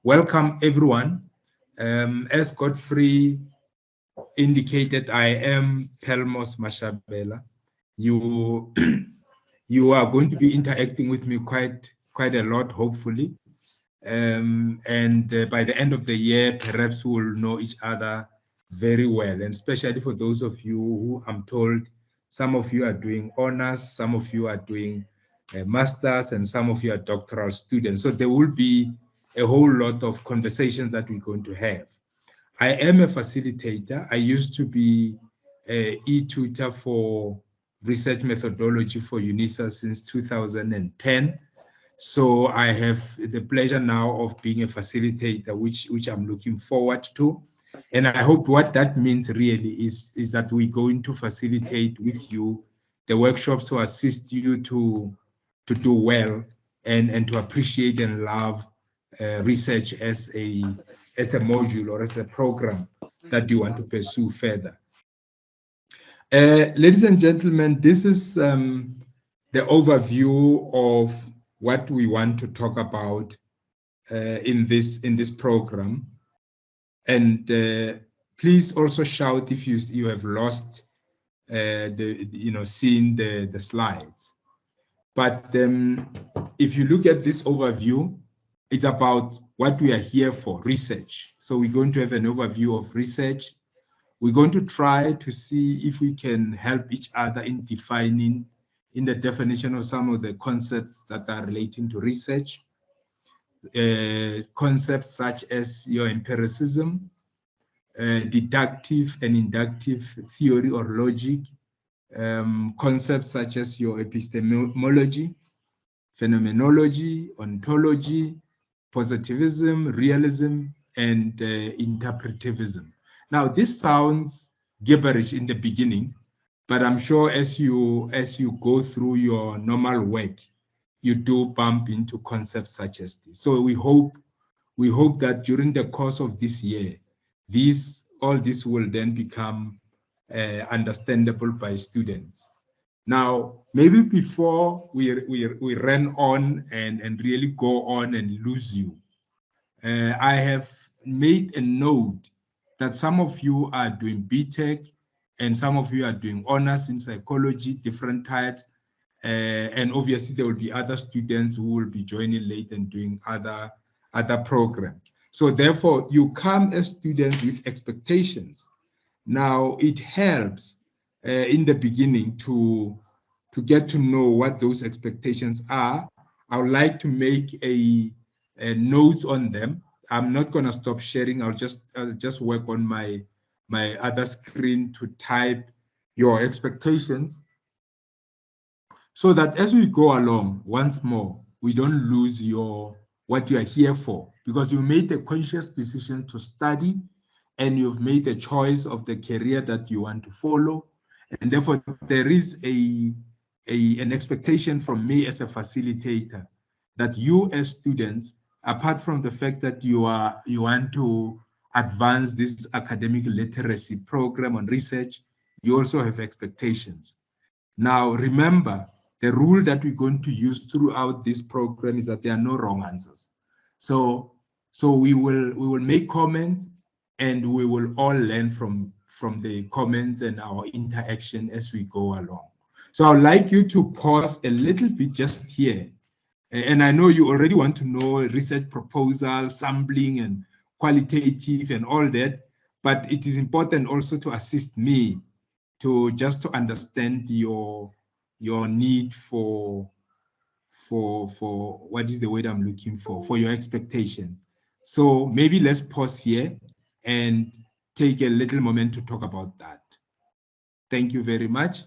welcome everyone. As Godfrey indicated, I am Pelmos Mashabela. You, you are going to be interacting with me quite a lot, hopefully. And by the end of the year, perhaps we will know each other very well. And especially for those of you who I'm told, some of you are doing honors, some of you are doing masters, and some of you are doctoral students. So there will be a whole lot of conversations that we're going to have. I am a facilitator. I used to be an e-tutor for research methodology for UNISA since 2010. So I have the pleasure now of being a facilitator, which I'm looking forward to. And I hope what that means really is that we're going to facilitate with you the workshops to assist you to do well and to appreciate and love research as a module or as a program that you want to pursue further. Ladies and gentlemen, this is the overview of what we want to talk about in this program. And please also shout if you have lost seeing the slides. But if you look at this overview, it's about what we are here for, research. So we're going to have an overview of research. We're going to try to see if we can help each other in defining, in the definition of some of the concepts that are relating to research. Concepts such as your empiricism, deductive and inductive theory or logic, concepts such as your epistemology, phenomenology, ontology, positivism, realism, and interpretivism. Now, this sounds gibberish in the beginning, but I'm sure as you go through your normal work, you do bump into concepts such as this. So we hope that during the course of this year, all this will then become understandable by students. Now, maybe before we run on and really go on and lose you, I have made a note that some of you are doing BTech and some of you are doing honors in psychology, different types. And obviously there will be other students who will be joining late and doing other programs. So therefore you come as students with expectations. Now it helps in the beginning to get to know what those expectations are. I would like to make a note on them. I'm not going to stop sharing. I'll just work on my other screen to type your expectations, so that as we go along, once more, we don't lose what you are here for, because you made a conscious decision to study and you've made a choice of the career that you want to follow. And therefore, there is an expectation from me as a facilitator that you as students, apart from the fact that you want to advance this academic literacy program on research, you also have expectations. Now, remember, the rule that we're going to use throughout this program is that there are no wrong answers. So we will make comments and we will all learn from the comments and our interaction as we go along. So I'd like you to pause a little bit just here. And I know you already want to know research proposal, sampling and qualitative and all that, but it is important also to assist me to understand your need for what is the word I'm looking for your expectations. So maybe let's pause here and take a little moment to talk about that. Thank you very much.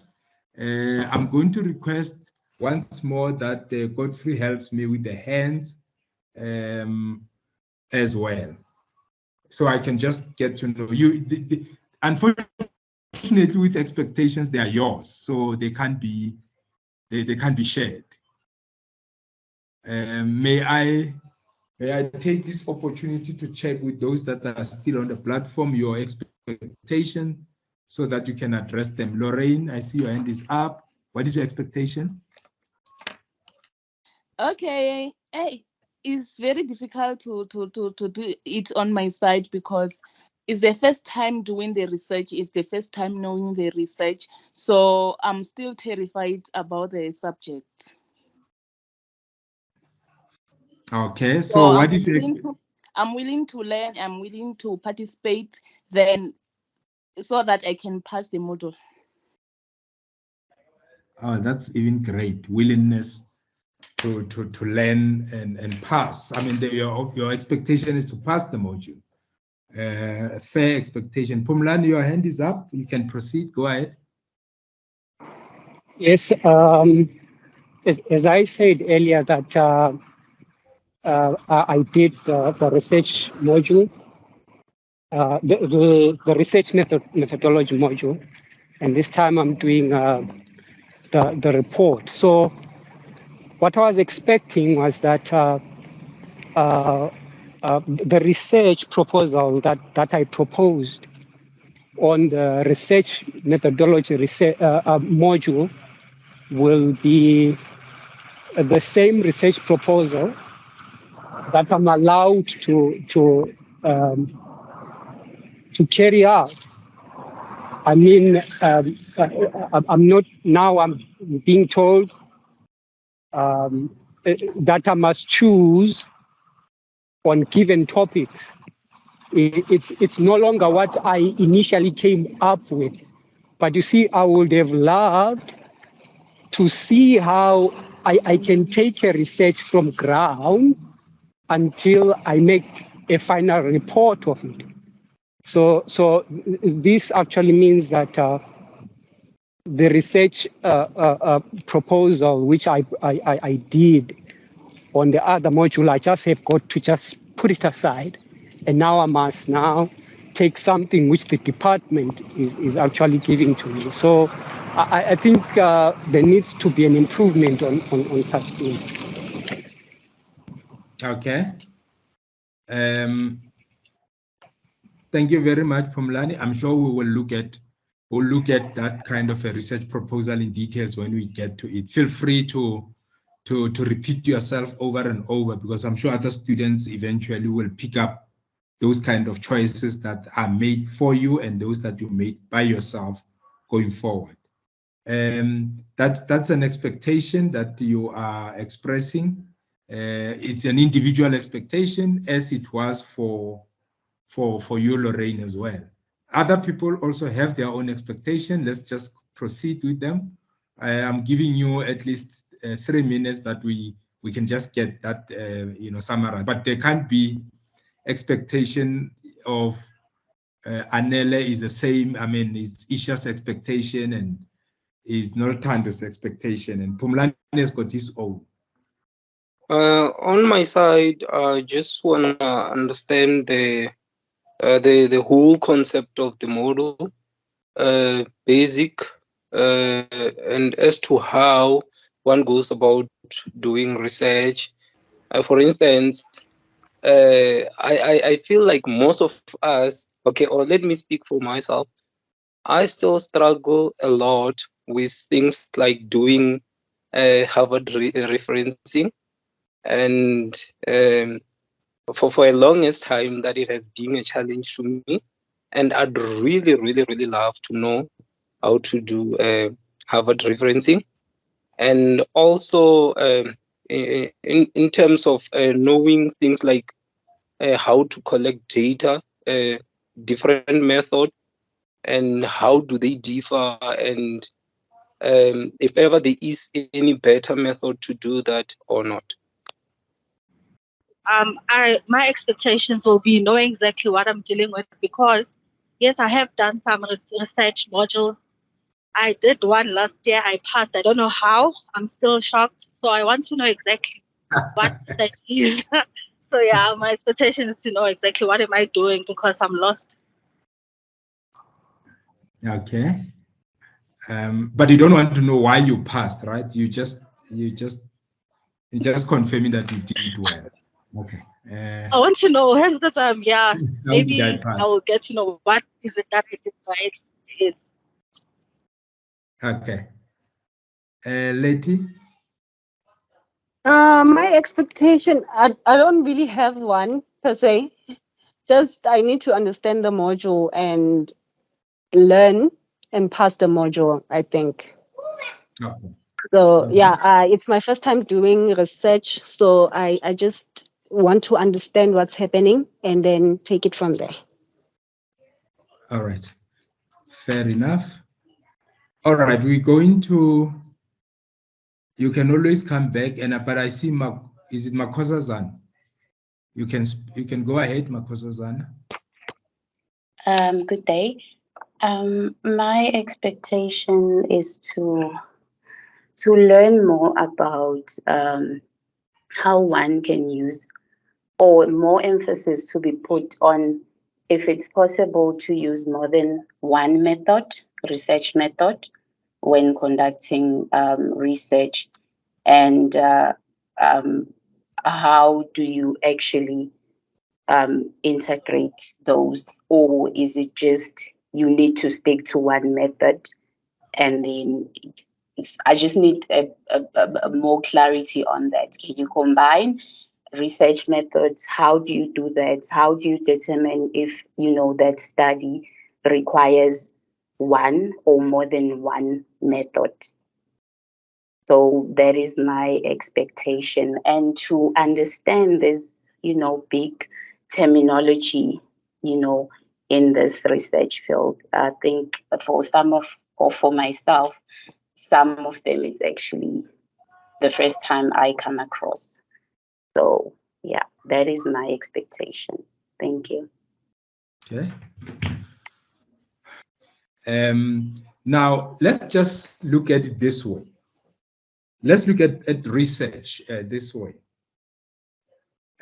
I'm going to request once more that Godfrey helps me with the hands as well, so I can just get to know you. Unfortunately, with expectations, they are yours, so they can't be shared. May I take this opportunity to check with those that are still on the platform your expectation, so that you can address them. Lorraine, I see your hand is up. What is your expectation? Okay. Hey, it's very difficult to do it on my side, because it's the first time doing the research, it's the first time knowing the research. So I'm still terrified about the subject. Okay, so what is I'm willing to learn, I'm willing to participate, then so that I can pass the module. Oh, that's even great. Willingness to learn and pass. I mean, your expectation is to pass the module. Fair expectation. Pumlani, your hand is up. You can proceed. Go ahead. Yes, as I said earlier, that I did the research module, the research methodology module, and this time I'm doing the report. So what I was expecting was that the research proposal that I proposed on the research methodology module will be the same research proposal that I'm allowed to carry out. I mean, I'm not now. I'm being told that I must choose on given topics. It's no longer what I initially came up with. But you see, I would have loved to see how I can take a research from ground until I make a final report of it. So this actually means that the research proposal, which I did on the other module, I just have got to just put it aside. And now I must now take something which the department is actually giving to me. So I think there needs to be an improvement on such things. Okay. Thank you very much, Pumlani. I'm sure we'll look at that kind of a research proposal in details when we get to it. Feel free to repeat yourself over and over, because I'm sure other students eventually will pick up those kind of choices that are made for you and those that you made by yourself going forward. That's an expectation that you are expressing. It's an individual expectation, as it was for you, Lorraine, as well. Other people also have their own expectation. Let's just proceed with them. I am giving you at least 3 minutes that we can just get that summarized. But there can't be expectation of Anele is the same. I mean, it's Isha's expectation and is Noltando's expectation, and Pumlani has got his own. On my side, I just want to understand the whole concept of the model, basic, and as to how one goes about doing research. For instance, I feel like most of us, okay, or let me speak for myself, I still struggle a lot with things like doing Harvard referencing, and for a longest time that it has been a challenge to me, and I'd really love to know how to do Harvard referencing, and also in terms of knowing things like how to collect data, different method, and how do they differ, and if ever there is any better method to do that or not. My expectations will be knowing exactly what I'm dealing with, because yes, I have done some research modules. I did one last year, I passed. I don't know how. I'm still shocked. So I want to know exactly what that is. So yeah, my expectation is to know exactly what am I doing, because I'm lost. Okay. But you don't want to know why you passed, right? You just confirming that you did well. Okay. I want to know, hence the time, yeah. Maybe I will get to know what is it that I did right is. Okay. Letty? My expectation, I don't really have one per se. Just I need to understand the module and learn and pass the module, I think. Okay. So yeah, it's my first time doing research, so I just want to understand what's happening and then take it from there. All right. Fair enough. All right, we're going to, you can always come back, but I see, is it Makosazana? You can go ahead, Makosazana. Good day. My expectation is to learn more about how one can use, or more emphasis to be put on if it's possible to use more than one method, research method, when conducting research, and how do you actually integrate those, or is it just you need to stick to one method? And then I just need a more clarity on that. Can you combine research methods? How do you do that? How do you determine if that study requires one or more than one method? So that is my expectation. And to understand this, big terminology, in this research field, I think for for myself, some of them it's actually the first time I come across. So yeah, that is my expectation. Thank you. Okay. Now let's just look at it this way. Let's look at research this way.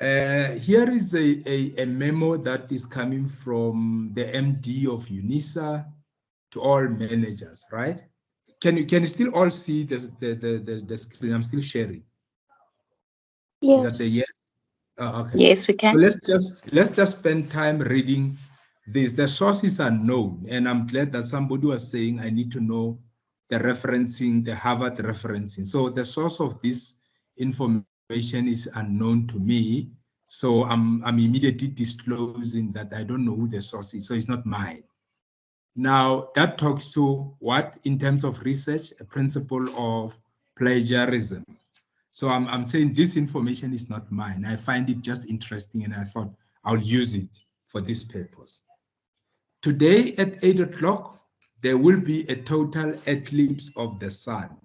Here is a memo that is coming from the MD of UNISA to all managers, right? Can you still all see the screen? I'm still sharing. Yes. Is that a yes? Oh, okay. Yes, we can. So let's just spend time reading this. The sources are known, and I'm glad that somebody was saying I need to know the referencing, the Harvard referencing. So the source of this information is unknown to me. So I'm immediately disclosing that I don't know who the source is. So it's not mine. Now that talks to what, in terms of research, a principle of plagiarism. So I'm saying this information is not mine. I find it just interesting, and I thought I'll use it for this purpose. Today at 8 o'clock, there will be a total eclipse of the sun.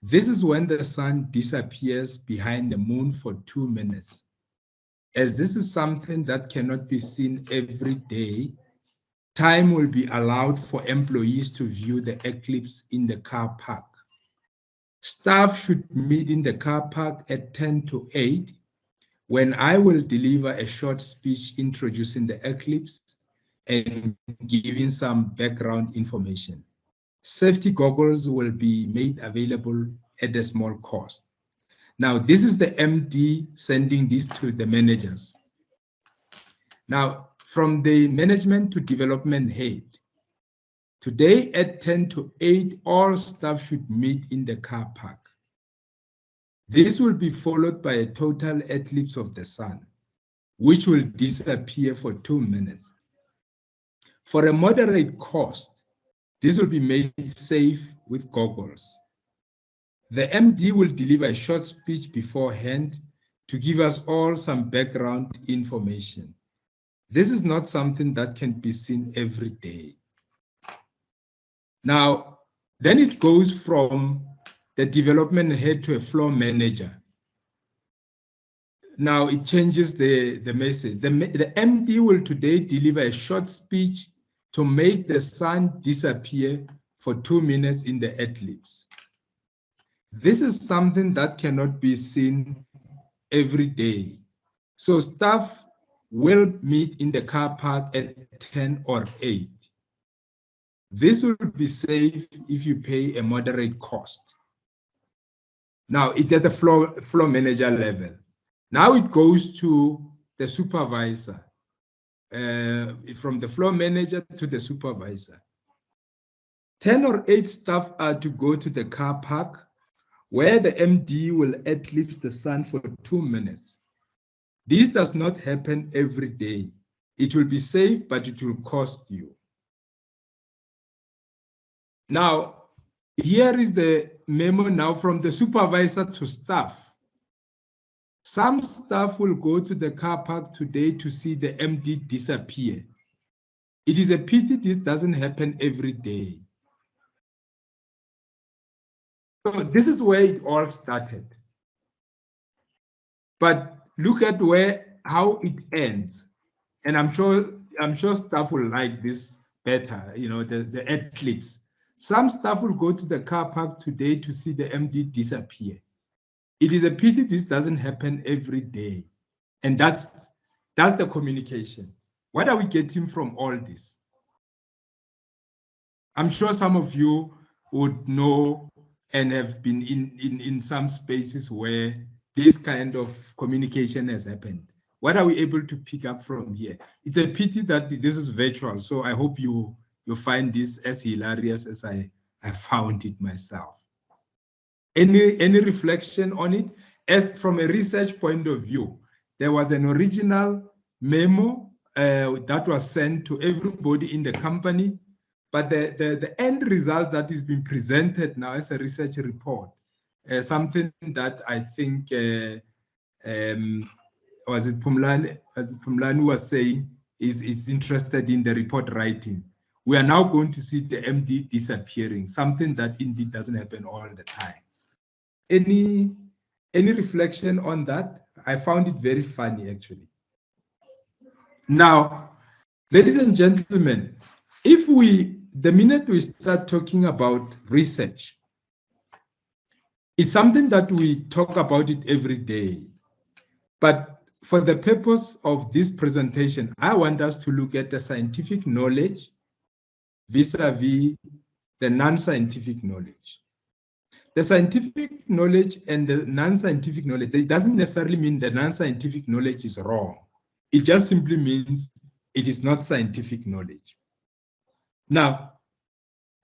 This is when the sun disappears behind the moon for 2 minutes. As this is something that cannot be seen every day, time will be allowed for employees to view the eclipse in the car park. Staff should meet in the car park at 10 to 8, when I will deliver a short speech introducing the eclipse and giving some background information. Safety goggles will be made available at a small cost. Now, this is the MD sending this to the managers. Now, from the management to development head, today at 10 to 8, all staff should meet in the car park. This will be followed by a total eclipse of the sun, which will disappear for 2 minutes. For a moderate cost, this will be made safe with goggles. The MD will deliver a short speech beforehand to give us all some background information. This is not something that can be seen every day. Now, then it goes from the development head to a floor manager. Now it changes the message. The MD will today deliver a short speech to make the sun disappear for 2 minutes in the eclipse. This is something that cannot be seen every day. So staff will meet in the car park at 10 or 8. This will be safe if you pay a moderate cost. Now it's at the floor manager level. Now it goes to the supervisor, from the floor manager to the supervisor. 10 or 8 staff are to go to the car park where the MD will eclipse the sun for 2 minutes. This does not happen every day. It will be safe, but it will cost you. Now, here is the memo now from the supervisor to staff. Some staff will go to the car park today to see the MD disappear. It is a pity this doesn't happen every day. So this is where it all started. But look at how it ends. And I'm sure staff will like this better, you know, the eclipse. Some staff will go to the car park today to see the MD disappear. It is a pity this doesn't happen every day. And that's the communication. What are we getting from all this? I'm sure some of you would know and have been in some spaces where this kind of communication has happened. What are we able to pick up from here? It's a pity that this is virtual, so I hope you find this as hilarious as I found it myself. Any reflection on it? As from a research point of view, there was an original memo that was sent to everybody in the company, but the end result that is being presented now as a research report, something that I think was it Pumlani was saying is interested in the report writing. We are now going to see the MD disappearing, something that indeed doesn't happen all the time. Any reflection on that? I found it very funny, actually. Now, ladies and gentlemen, the minute we start talking about research, it's something that we talk about it every day. But for the purpose of this presentation, I want us to look at the scientific knowledge vis-a-vis the non-scientific knowledge. The scientific knowledge and the non-scientific knowledge, it doesn't necessarily mean the non-scientific knowledge is wrong. It just simply means it is not scientific knowledge. Now,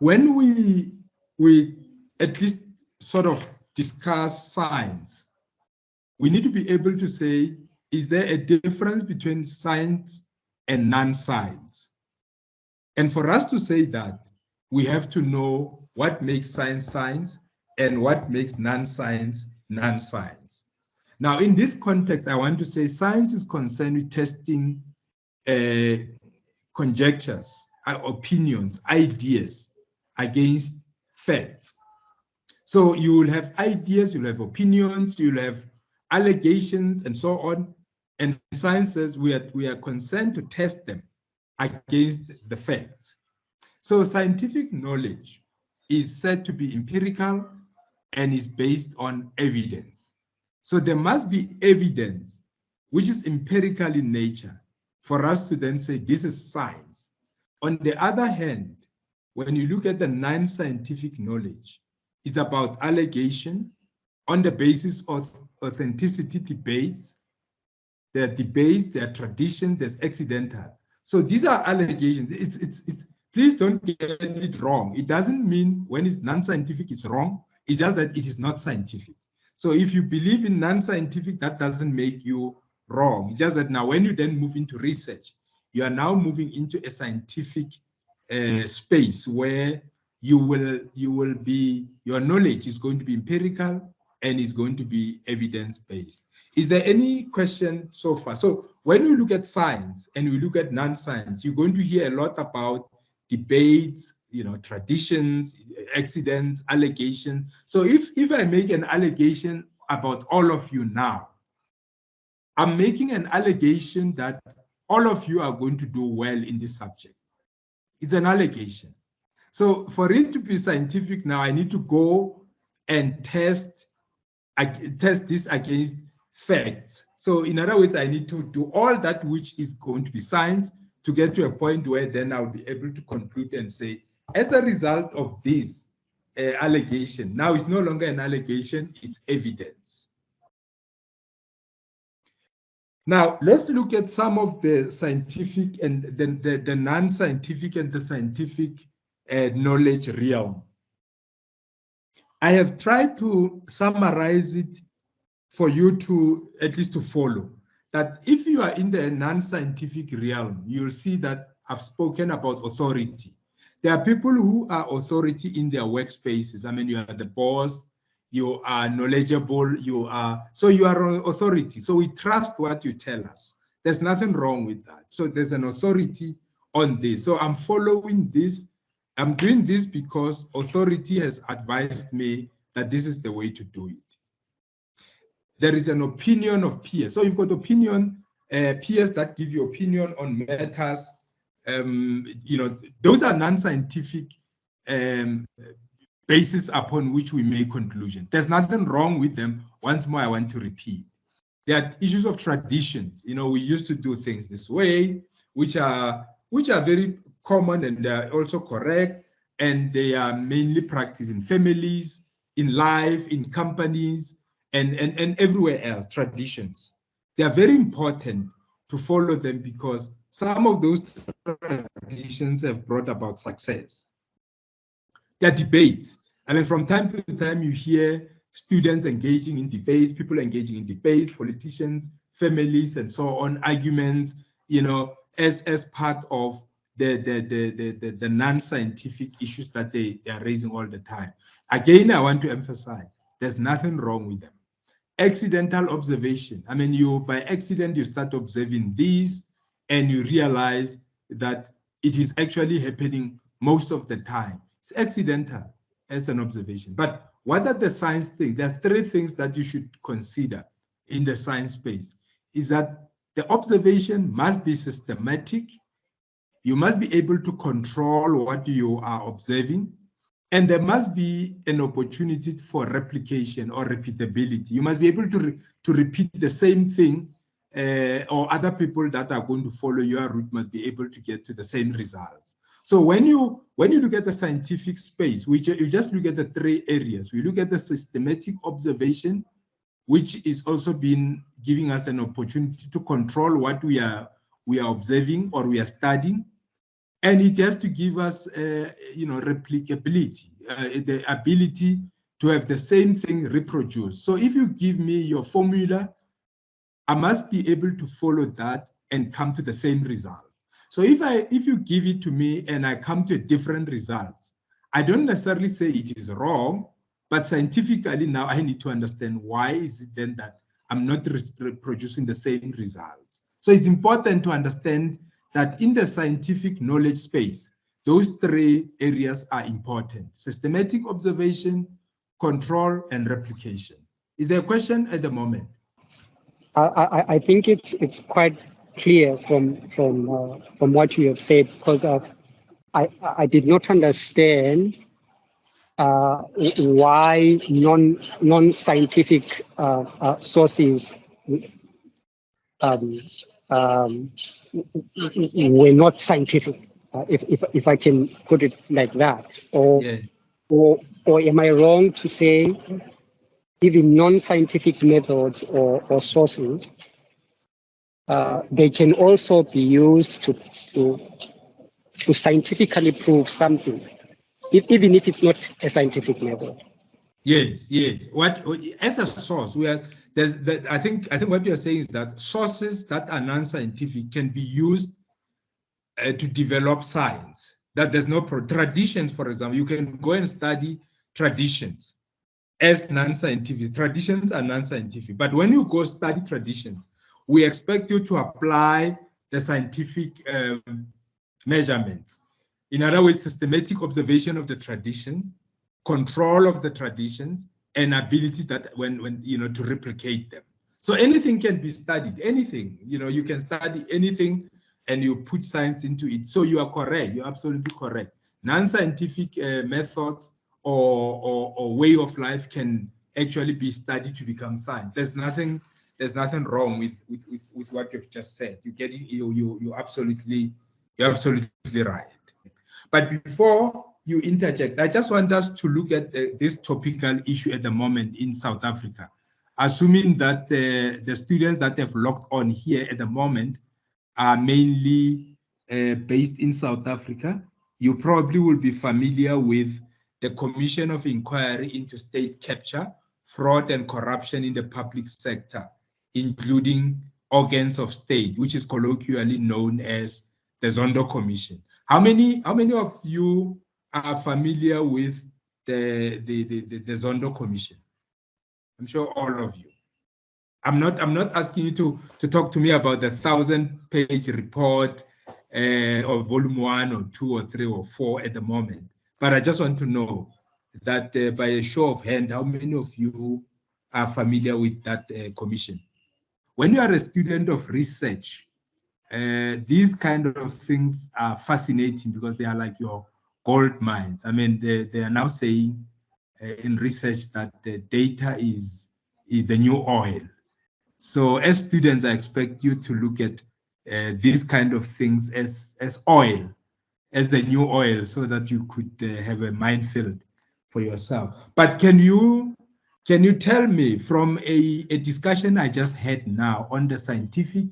when we at least sort of discuss science, we need to be able to say, is there a difference between science and non-science? And for us to say that, we have to know what makes science science and what makes non-science non-science. Now, in this context, I want to say science is concerned with testing conjectures, opinions, ideas against facts. So you will have ideas, you'll have opinions, you'll have allegations, and so on. And science says we are concerned to test them against the facts. So scientific knowledge is said to be empirical and is based on evidence. So there must be evidence which is empirical in nature for us to then say this is science. On the other hand, when you look at the non-scientific knowledge, it's about allegation on the basis of authenticity debates. There are debates, there are traditions, there's accidental. So these are allegations. Please don't get it wrong. It doesn't mean when it's non-scientific, it's wrong. It's just that it is not scientific. So if you believe in non-scientific, that doesn't make you wrong. It's just that now when you then move into research, you are now moving into a scientific space where your knowledge is going to be empirical and is going to be evidence-based. Is there any question so far? So when we look at science and we look at non-science, you're going to hear a lot about debates, traditions, accidents, allegations. So if I make an allegation about all of you now, I'm making an allegation that all of you are going to do well in this subject. It's an allegation. So for it to be scientific now, I need to go and test this against facts. So in other words, I need to do all that which is going to be science to get to a point where then I'll be able to conclude and say, as a result of this allegation, now it's no longer an allegation, it's evidence. Now, let's look at some of the scientific and the non-scientific and the scientific knowledge realm. I have tried to summarize it for you to at least to follow. That if you are in the non-scientific realm, you'll see that I've spoken about authority. There are people who are authority in their workspaces. I mean, you are the boss, you are knowledgeable, you are authority. So we trust what you tell us. There's nothing wrong with that. So there's an authority on this. So I'm following this. I'm doing this because authority has advised me that this is the way to do it. There is an opinion of peers. So you've got opinion, peers that give you opinion on matters. Those are non-scientific basis upon which we make conclusions. There's nothing wrong with them. Once more, I want to repeat. There are issues of traditions. We used to do things this way, which are very common and they are also correct. And they are mainly practiced in families, in life, in companies, and everywhere else, traditions. They are very important to follow them because some of those traditions have brought about success. There are debates. I mean, from time to time, you hear students engaging in debates, people engaging in debates, politicians, families, and so on, arguments, as part of the non-scientific issues that they are raising all the time. Again, I want to emphasize, there's nothing wrong with them. Accidental observation. I mean, by accident, you start observing these and you realize that it is actually happening most of the time. It's accidental as an observation. But what are the science things? There's three things that you should consider in the science space. Is that the observation must be systematic. You must be able to control what you are observing. And there must be an opportunity for replication or repeatability. You must be able to repeat the same thing, or other people that are going to follow your route must be able to get to the same results. So when you look at the scientific space, you just look at the three areas. We look at the systematic observation, which is also been giving us an opportunity to control what we are observing or we are studying. And it has to give us, replicability, the ability to have the same thing reproduced. So if you give me your formula, I must be able to follow that and come to the same result. So if you give it to me and I come to a different result, I don't necessarily say it is wrong, but scientifically now I need to understand why is it then that I'm not reproducing the same result. So it's important to understand that in the scientific knowledge space, those three areas are important: systematic observation, control, and replication. Is there a question at the moment? I think it's quite clear from what you have said, because I did not understand why non-scientific sources were not scientific, if I can put it like that, or am I wrong to say even non-scientific methods or sources they can also be used to scientifically prove something, even if it's not a scientific method? Yes. What as a source, I think what you're saying is that sources that are non-scientific can be used to develop science. That there's no traditions, for example. You can go and study traditions as non-scientific. Traditions are non-scientific. But when you go study traditions, we expect you to apply the scientific measurements. In other words, systematic observation of the traditions, control of the traditions, and ability that when to replicate them. So anything can be studied, anything, you can study anything and you put science into it. So you are correct, you're absolutely correct. Non-scientific methods or way of life can actually be studied to become science. There's nothing wrong with what you've just said. You get it, you're absolutely right. But before you interject, I just want us to look at this topical issue at the moment in South Africa, assuming that the students that have logged on here at the moment are mainly based in South Africa. You probably will be familiar with the the Commission of Inquiry into State Capture, Fraud and Corruption in the Public Sector, including organs of state, which is colloquially known as the Zondo Commission. How many of you are familiar with the Zondo Commission? I'm sure all of you. I'm not asking you to talk to me about the 1,000-page report or volume 1 or 2 or 3 or 4 at the moment. But I just want to know that by a show of hand, how many of you are familiar with that commission? When you are a student of research, these kind of things are fascinating because they are like your gold mines. I mean, they are now saying in research that the data is the new oil. So as students, I expect you to look at these kind of things as oil, as the new oil, so that you could have a minefield for yourself. But can you tell me from a discussion I just had now on the scientific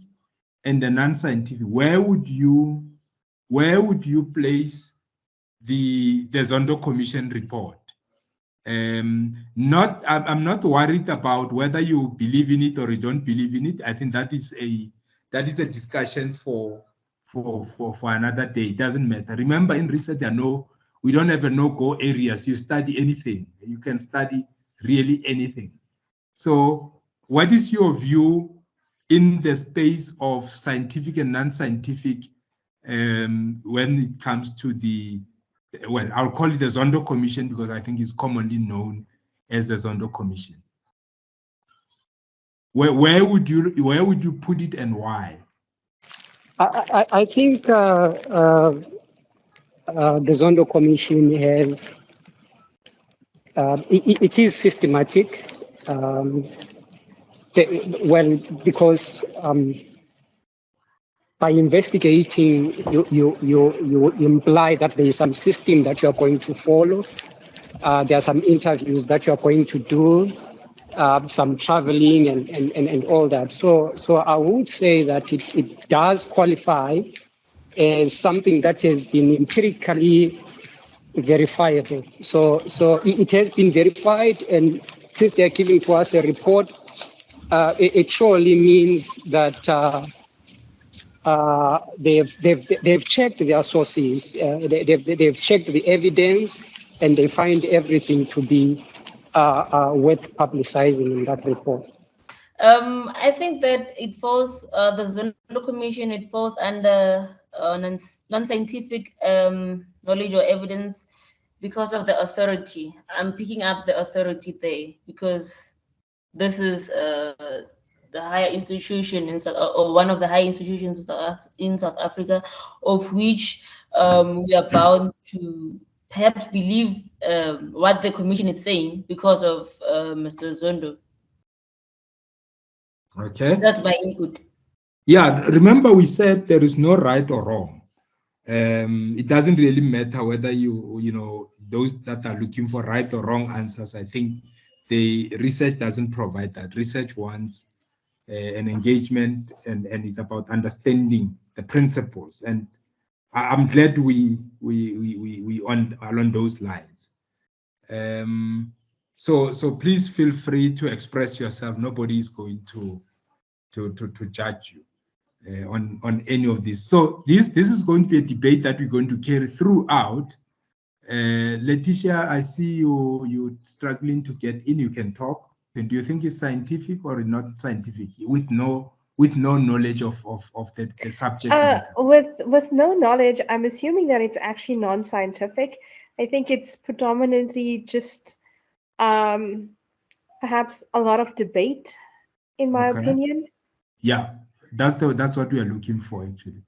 and the non-scientific, where would you place the Zondo Commission report? I'm not worried about whether you believe in it or you don't believe in it. I think that is a discussion for another day. It doesn't matter. Remember, in research, we don't have a no-go areas. You study anything. You can study really anything. So what is your view in the space of scientific and non-scientific when it comes to well, I'll call it the Zondo Commission because I think it's commonly known as the Zondo Commission. Where would you put it and why? I think the Zondo Commission has it is systematic. Because by investigating, you imply that there is some system that you are going to follow. There are some interviews that you are going to do, some traveling and all that. So I would say that it does qualify as something that has been empirically verifiable. So it has been verified, and since they are giving to us a report, it surely means that they've checked their sources, they've checked the evidence, and they find everything to be worth publicizing in that report. I think that it falls, the Zondo Commission, it falls under non-scientific knowledge or evidence because of the authority. I'm picking up the authority there because this is the higher institution or one of the high institutions in South Africa, of which we are bound to perhaps believe what the commission is saying because of Mr. Zondo. Okay. That's my input. Yeah, remember we said there is no right or wrong. It doesn't really matter whether you know, those that are looking for right or wrong answers. I think the research doesn't provide that. Research wants an engagement and it's about understanding the principles. And I'm glad we are on those lines. So please feel free to express yourself. Nobody is going to judge you on any of this. So this is going to be a debate that we're going to carry throughout. Letitia, I see you struggling to get in. You can talk. And do you think it's scientific or not scientific with no knowledge of the subject matter? With no knowledge, I'm assuming that it's actually non-scientific. I think it's predominantly just perhaps a lot of debate, in my opinion. Yeah, that's what we are looking for, actually.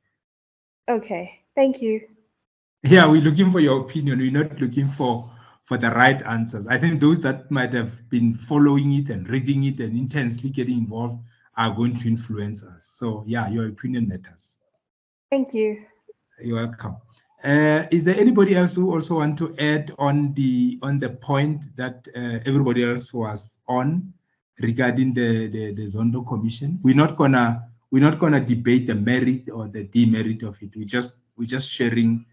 Okay, thank you. Yeah, we're looking for your opinion. We're not looking for the right answers. I think those that might have been following it and reading it and intensely getting involved are going to influence us. So yeah, your opinion matters. Thank you. You're welcome. Is there anybody else who also want to add on the point that everybody else was on regarding the Zondo Commission? We're not gonna debate the merit or the demerit of it. We're just sharing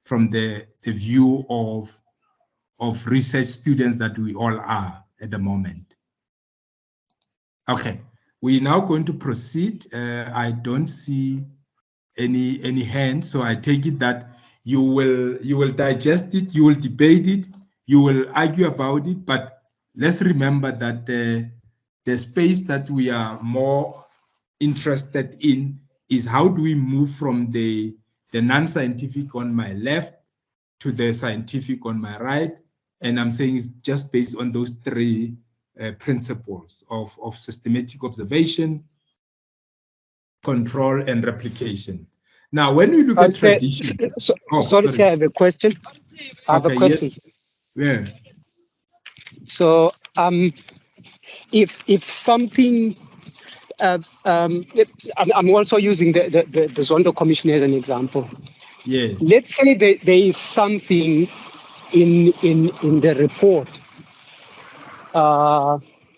from the view of of research students that we all are at the moment. Okay, we're now going to proceed. I don't see any hand, so I take it that you will digest it, you will debate it, you will argue about it, but let's remember that the space that we are more interested in is how do we move from the non-scientific on my left to the scientific on my right. And I'm saying it's just based on those three principles of systematic observation, control, and replication. Now, when we look at tradition... Sorry, I have a question. I have a question. Yes. Yeah. So, if something... I'm also using the Zondo Commission as an example. Yeah. Let's say that there is something in the report,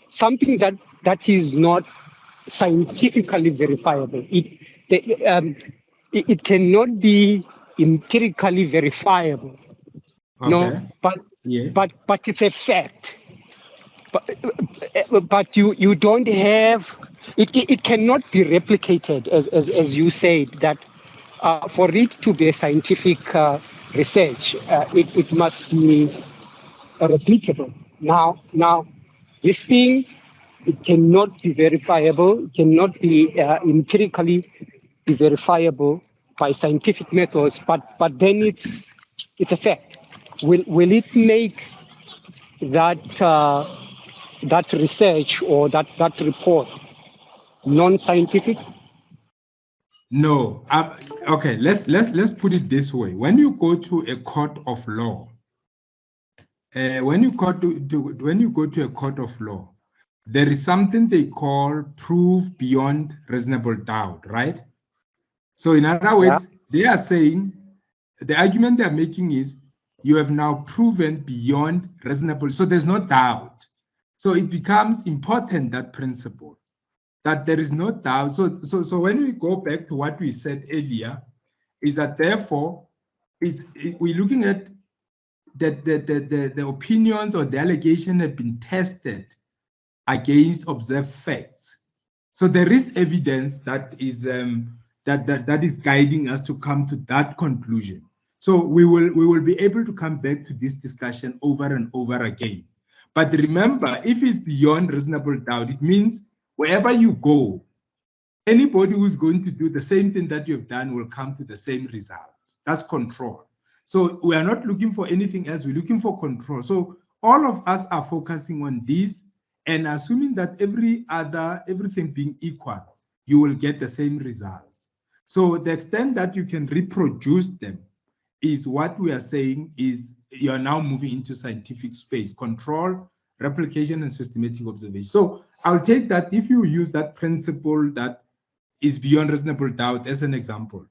something that is not scientifically verifiable. It cannot be empirically verifiable. Okay. No, but it's a fact. But you don't have it cannot be replicated as you said that for it to be a scientific research it must be replicable. Now this thing, it cannot be verifiable, it cannot be empirically verifiable by scientific methods, but then it's a fact. Will it make that research or that report non-scientific? No. Okay, let's put it this way. When you go to a court of law, when you go to a court of law, there is something they call proof beyond reasonable doubt, right? So in other words, they are saying, the argument they're making is, you have now proven beyond reasonable, so there's no doubt. So it becomes important, that principle, that there is no doubt. So when we go back to what we said earlier, is that therefore, we're looking at the opinions or the allegation have been tested against observed facts. So there is evidence that is that is guiding us to come to that conclusion. So we will be able to come back to this discussion over and over again. But remember, if it's beyond reasonable doubt, it means wherever you go, anybody who's going to do the same thing that you've done will come to the same results. That's control. So we are not looking for anything else, we're looking for control. So all of us are focusing on this and assuming that everything being equal, you will get the same results. So the extent that you can reproduce them is what we are saying is you are now moving into scientific space, control, replication, and systematic observation. So I'll take that if you use that principle that is beyond reasonable doubt as an example,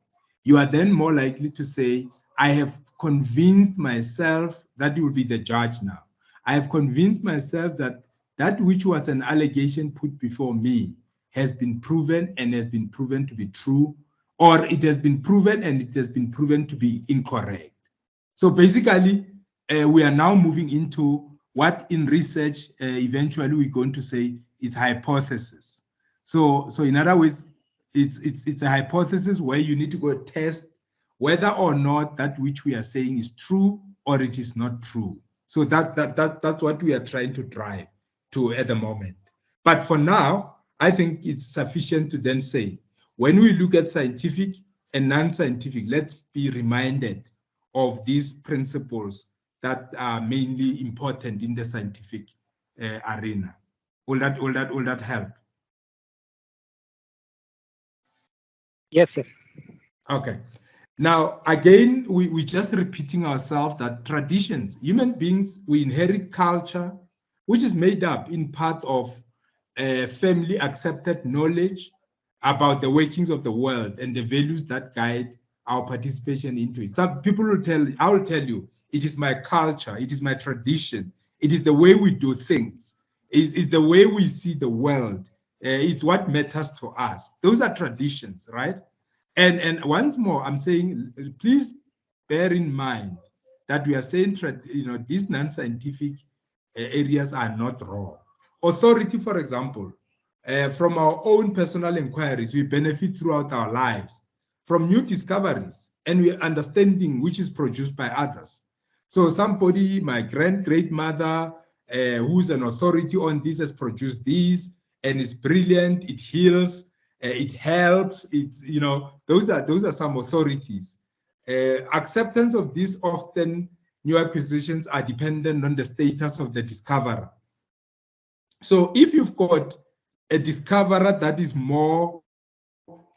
you are then more likely to say, I have convinced myself, that you will be the judge now. I have convinced myself that that which was an allegation put before me has been proven and has been proven to be true, or it has been proven and it has been proven to be incorrect. So basically, we are now moving into what in research eventually we're going to say is hypothesis. So in other words, it's a hypothesis where you need to go test whether or not that which we are saying is true or it is not true. So that's what we are trying to drive to at the moment. But for now, I think it's sufficient to then say, when we look at scientific and non-scientific, let's be reminded of these principles that are mainly important in the scientific arena. Will that help? Yes, sir. Okay. Now, again, we're just repeating ourselves that traditions, human beings, we inherit culture, which is made up in part of family accepted knowledge about the workings of the world and the values that guide our participation into it. Some people will tell, I will tell you, it is my culture, it is my tradition, it is the way we do things, it's the way we see the world, it's what matters to us. Those are traditions, right? And once more, I'm saying, please bear in mind that we are saying, these non-scientific areas are not wrong. Authority, for example, from our own personal inquiries, we benefit throughout our lives from new discoveries and we understanding which is produced by others. So somebody, my great-mother, who's an authority on this, has produced this, and it's brilliant, it heals, it helps, it's, those are some authorities. Acceptance of these often new acquisitions are dependent on the status of the discoverer. So if you've got a discoverer that is more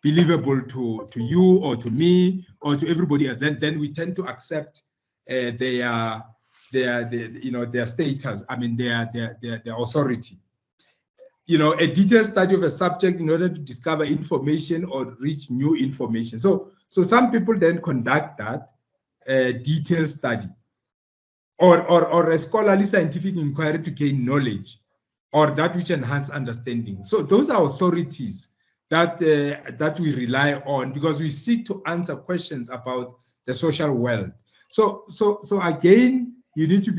believable to you or to me or to everybody else, then we tend to accept their status, their authority. A detailed study of a subject in order to discover information or reach new information. So some people then conduct that detailed study or a scholarly scientific inquiry to gain knowledge or that which enhance understanding. So those are authorities that we rely on because we seek to answer questions about the social world. So again, you need to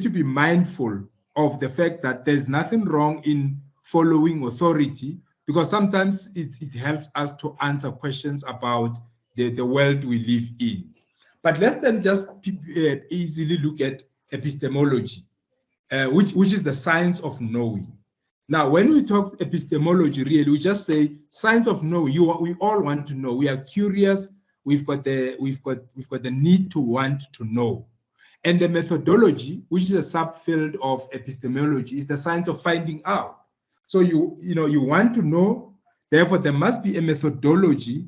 be mindful of the fact that there's nothing wrong in following authority because sometimes it helps us to answer questions about the world we live in. But let's then just easily look at epistemology, which is the science of knowing. Now, when we talk epistemology, really, we just say science of knowing. We all want to know. We are curious. We've got the need to want to know. And the methodology, which is a subfield of epistemology, is the science of finding out. So you want to know, therefore there must be a methodology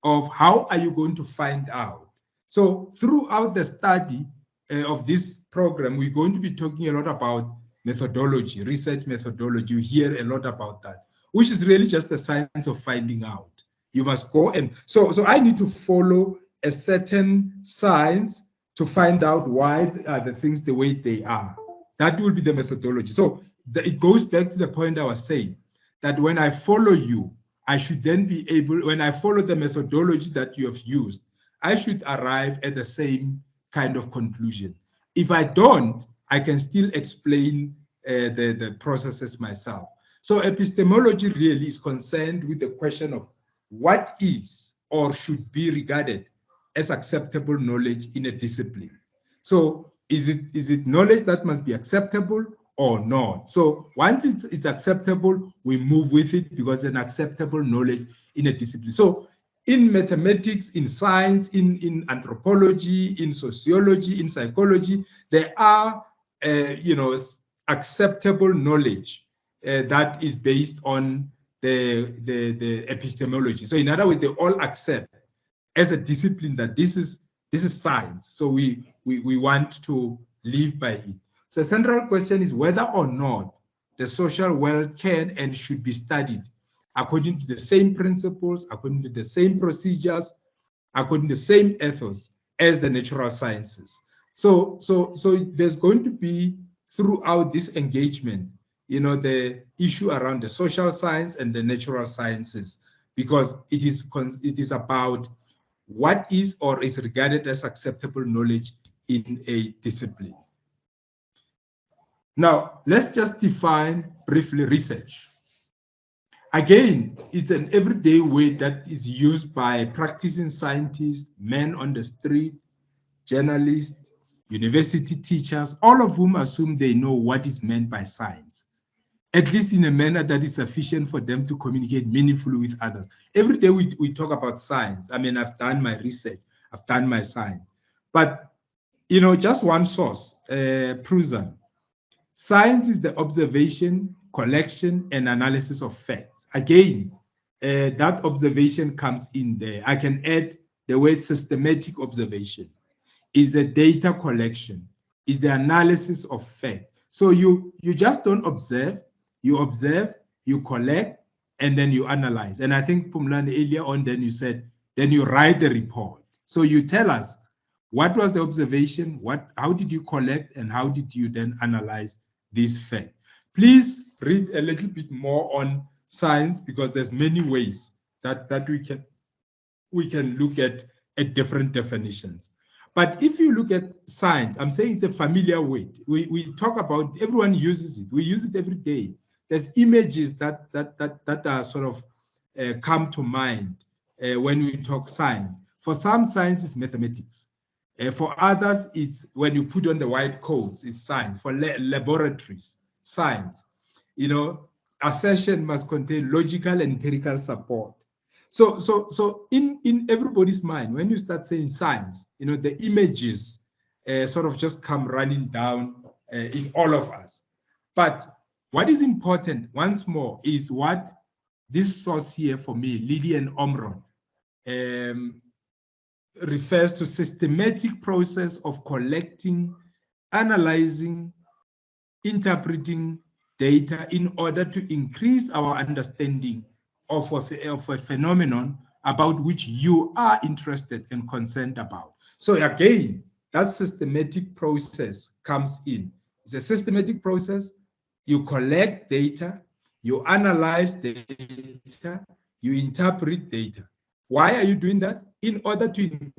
of how are you going to find out. So throughout the study of this program, we're going to be talking a lot about methodology, research methodology. You hear a lot about that, which is really just the science of finding out. You must go and so I need to follow a certain science to find out why are the things the way they are. That will be the methodology. So it goes back to the point I was saying, that when I follow you, I should then be able, when I follow the methodology that you have used, I should arrive at the same kind of conclusion. If I don't, I can still explain the processes myself. So epistemology really is concerned with the question of what is or should be regarded as acceptable knowledge in a discipline. So is it knowledge that must be acceptable or not? So once it's acceptable, we move with it because an acceptable knowledge in a discipline. So in mathematics, in science, in anthropology, in sociology, in psychology, there are acceptable knowledge that is based on the epistemology. So in other words, they all accept as a discipline that this is science. So we want to live by it. So the central question is whether or not the social world can and should be studied according to the same principles, according to the same procedures, according to the same ethos as the natural sciences. So there's going to be throughout this engagement, the issue around the social science and the natural sciences, because it is about what is or is regarded as acceptable knowledge in a discipline. Now, let's just define briefly research. Again, it's an everyday word that is used by practicing scientists, men on the street, journalists, university teachers, all of whom assume they know what is meant by science, at least in a manner that is sufficient for them to communicate meaningfully with others. Every day we talk about science. I mean, I've done my research, I've done my science. But, just one source, Pruzan. Science is the observation, collection, and analysis of facts. Again, that observation comes in there. I can add the word systematic observation. Is the data collection, is the analysis of facts. So you just don't observe, you collect, and then you analyze. And I think Pumlani earlier on, then you said, then you write the report. So you tell us, what was the observation, how did you collect, and how did you then analyze this fact? Please read a little bit more on science, because there's many ways that we can look at different definitions. But if you look at science, I'm saying it's a familiar word. We talk about, everyone uses it. We use it every day. There's images that are sort of come to mind when we talk science. For some, science is mathematics. For others, it's when you put on the white coats, it's science. For laboratories, science. You know, assertion must contain logical and empirical support. So in everybody's mind, when you start saying science, you know, the images sort of just come running down in all of us. But what is important, once more, is what this source here for me, Liddy and Omron, refers to systematic process of collecting, analyzing, interpreting data in order to increase our understanding of a phenomenon about which you are interested and concerned about. So again, that systematic process comes in. It's a systematic process. You collect data, you analyze data, you interpret data. Why are you doing that? In order to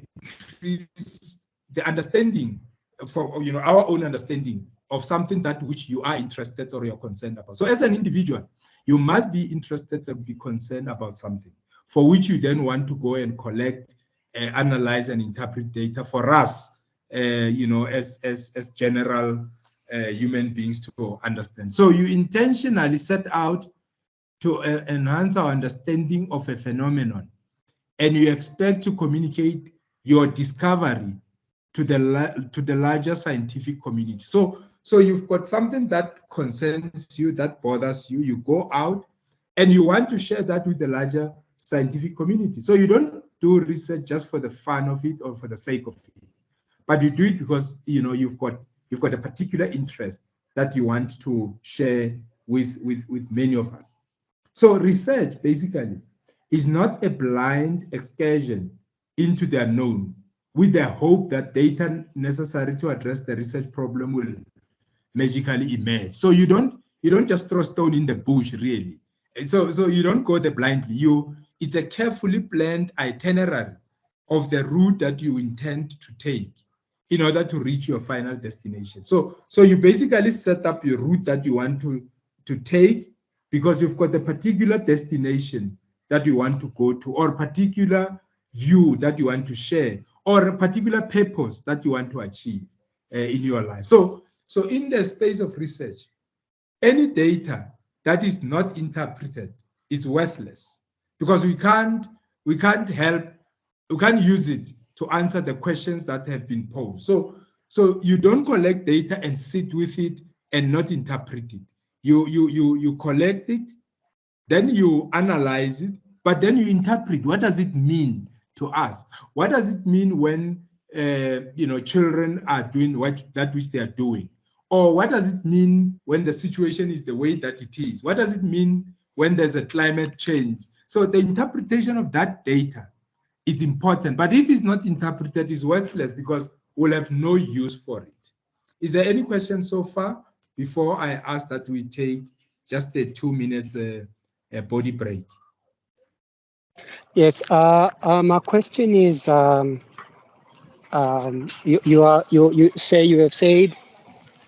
increase the understanding, for our own understanding of something that which you are interested or you're concerned about. So as an individual, you must be interested and be concerned about something for which you then want to go and collect, analyze and interpret data for us, as general human beings to understand. So you intentionally set out to enhance our understanding of a phenomenon, and you expect to communicate your discovery to the larger scientific community. So you've got something that concerns you, that bothers you, you go out and you want to share that with the larger scientific community. So you don't do research just for the fun of it or for the sake of it, but you do it because you've got a particular interest that you want to share with many of us. So research basically is not a blind excursion into the unknown with the hope that data necessary to address the research problem will magically emerge. So you don't just throw stone in the bush, really. So you don't go there blindly. It's a carefully planned itinerary of the route that you intend to take in order to reach your final destination. So you basically set up your route that you want to take because you've got a particular destination that you want to go to, or a particular view that you want to share, or a particular purpose that you want to achieve in your life. So in the space of research, any data that is not interpreted is worthless because we can't use it to answer the questions that have been posed. So you don't collect data and sit with it and not interpret it. You collect it, then you analyze it, but then you interpret. What does it mean to us? What does it mean when children are doing that which they are doing? Or what does it mean when the situation is the way that it is? What does it mean when there's a climate change? So the interpretation of that data is important, but if it's not interpreted, it's worthless because we'll have no use for it. Is there any question so far before I ask that we take just a 2 minutes body break? Yes, my question is, you say you have said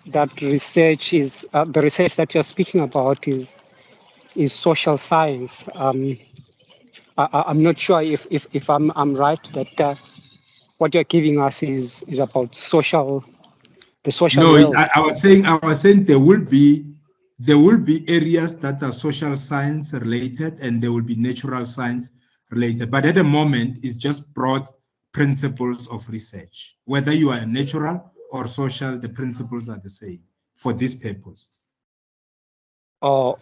that research is the research that you're speaking about is social science. I'm not sure if I'm right that what you're giving us is about the social world. I was saying there will be areas that are social science related and there will be natural science related. But at the moment, it's just broad principles of research. Whether you are natural or social, the principles are the same for this purpose. Oh,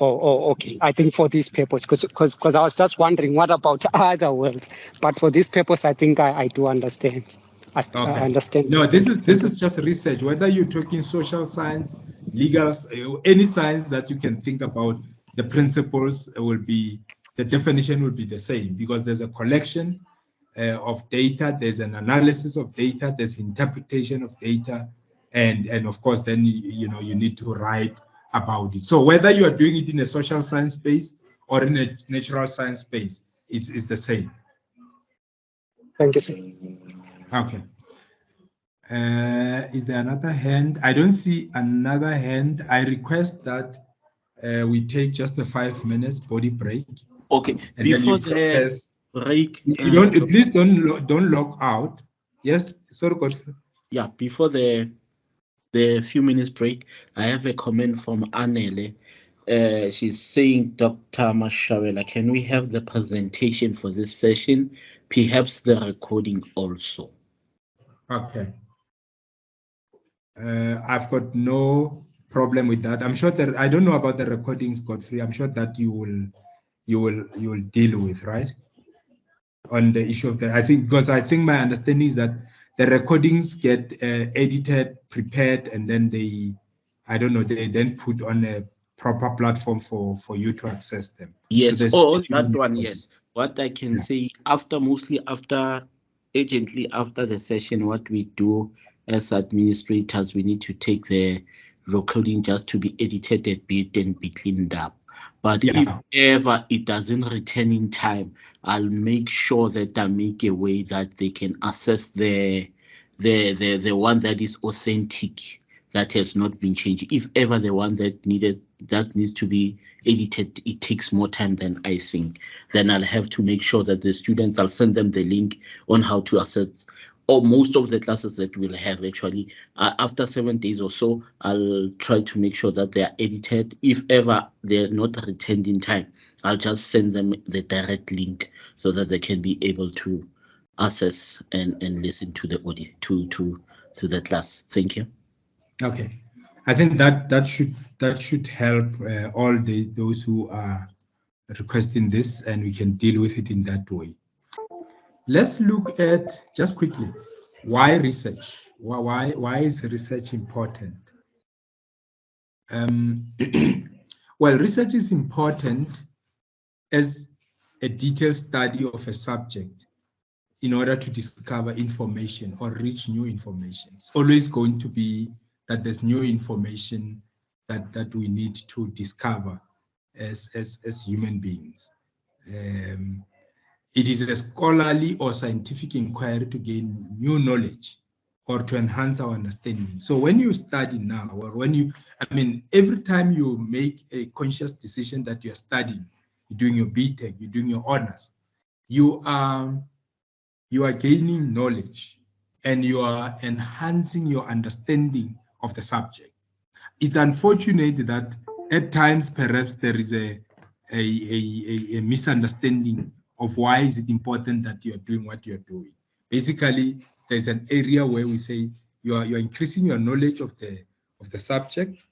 okay. I think for this purpose, because I was just wondering what about other worlds, but for this purpose, I think I do understand. I understand. No, this is just research. Whether you're talking social science, legal, any science that you can think about, the principles the definition will be the same because there's a collection of data, there's an analysis of data, there's interpretation of data, and of course then you need to write about it. So whether you are doing it in a social science space or in a natural science space, it's the same. Thank you, sir. Okay. Is there another hand? I don't see another hand. I request that we take just a 5 minutes body break. Okay. And before then you process. break, Please don't log out. Yes, sorry, Godfrey. Yeah, before the few minutes break, I have a comment from Anele. She's saying, Dr. Mashabela, can we have the presentation for this session? Perhaps the recording also. Okay. I've got no problem with that. I'm sure that I don't know about the recordings, Godfrey. I'm sure that you will deal with, right? On the issue of I think my understanding is that the recordings get edited, prepared, and then they then put on a proper platform for you to access them. Yes, So that one, yes. What I can say urgently after the session, what we do as administrators, we need to take the recording just to be edited a bit and be cleaned up. But if ever it doesn't return in time, I'll make sure that I make a way that they can access the one that is authentic, that has not been changed. If ever the one that needs to be edited, it takes more time than I think, then I'll have to make sure that the students, I'll send them the link on how to access, or most of the classes that we'll have actually. After 7 days or so, I'll try to make sure that they are edited. If ever they're not returned in time, I'll just send them the direct link so that they can be able to access and listen to the audio, to the class. Thank you. Okay, I think that should help all those who are requesting this, and we can deal with it in that way. Let's look at just quickly why research. Why is research important? Well, research is important as a detailed study of a subject in order to discover information or reach new information. It's always going to be that there's new information that we need to discover as human beings. It is a scholarly or scientific inquiry to gain new knowledge or to enhance our understanding. So when you study now, or every time you make a conscious decision that you're studying, you're doing your BTech, you're doing your honors, you are gaining knowledge and you are enhancing your understanding of the subject. It's unfortunate that at times perhaps there is a misunderstanding of why is it important that you are doing what you are doing. Basically, there's an area where we say you are increasing your knowledge of the subject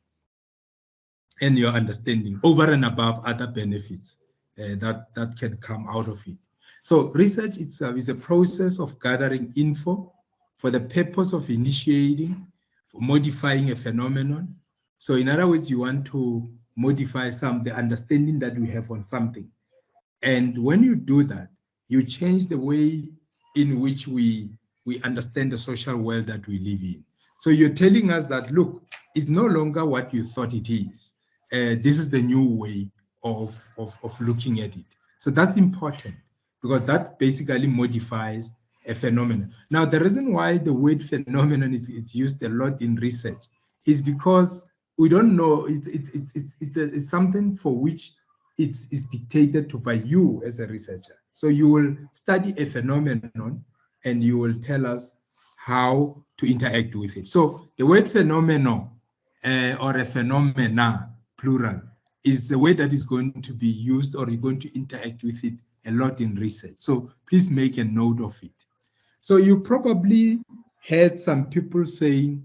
and your understanding over and above other benefits that can come out of it. So research itself is a process of gathering info for the purpose of initiating, for modifying a phenomenon. So in other words, you want to modify the understanding that we have on something. And when you do that, you change the way in which we understand the social world that we live in. So you're telling us that, look, it's no longer what you thought it is. This is the new way of looking at it. So that's important because that basically modifies a phenomenon. Now, the reason why the word phenomenon is used a lot in research is because we don't know, it's something for which it's dictated to by you as a researcher. So you will study a phenomenon and you will tell us how to interact with it. So the word phenomenon or a phenomena, plural, is the way that is going to be used, or you're going to interact with it a lot in research. So please make a note of it. So you probably heard some people saying,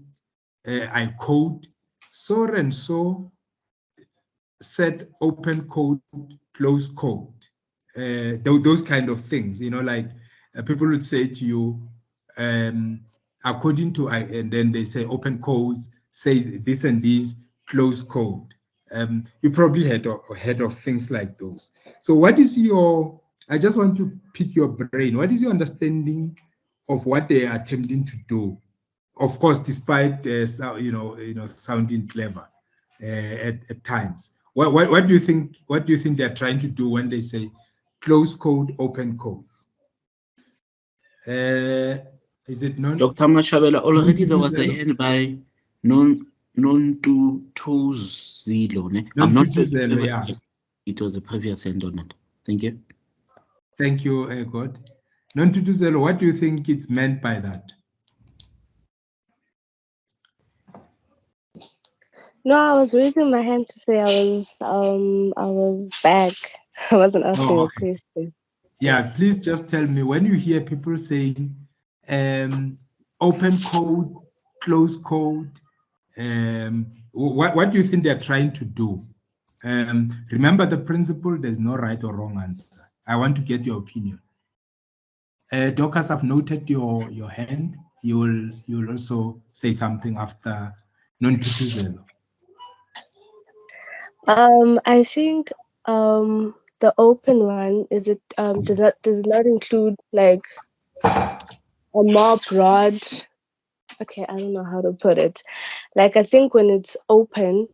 I quote, so and so said open code, close code, those kind of things, like people would say to you, according to, and then they say open codes, say this and this, close code. You probably heard of things like those. So what is I just want to pick your brain. What is your understanding of what they are attempting to do? Of course, despite sounding clever at times. What do you think? What do you think they're trying to do when they say close code, open codes? Is it non? Dr. Mashabela, already there was a hand by non-to-to-zilo. I'm not sure yeah. it was a previous hand or not. Thank you. Thank you, God. Non-to-to-zelo, what do you think it's meant by that? No, I was raising my hand to say I was back. I wasn't asking a question. Yeah, please just tell me when you hear people saying open code, close code, what do you think they're trying to do? Remember the principle, there's no right or wrong answer. I want to get your opinion. Dorcas, I've noted your hand. You will also say something after non-to-to-zelo. I think the open one does not include like a more broad. Okay, I don't know how to put it. Like I think when it's open,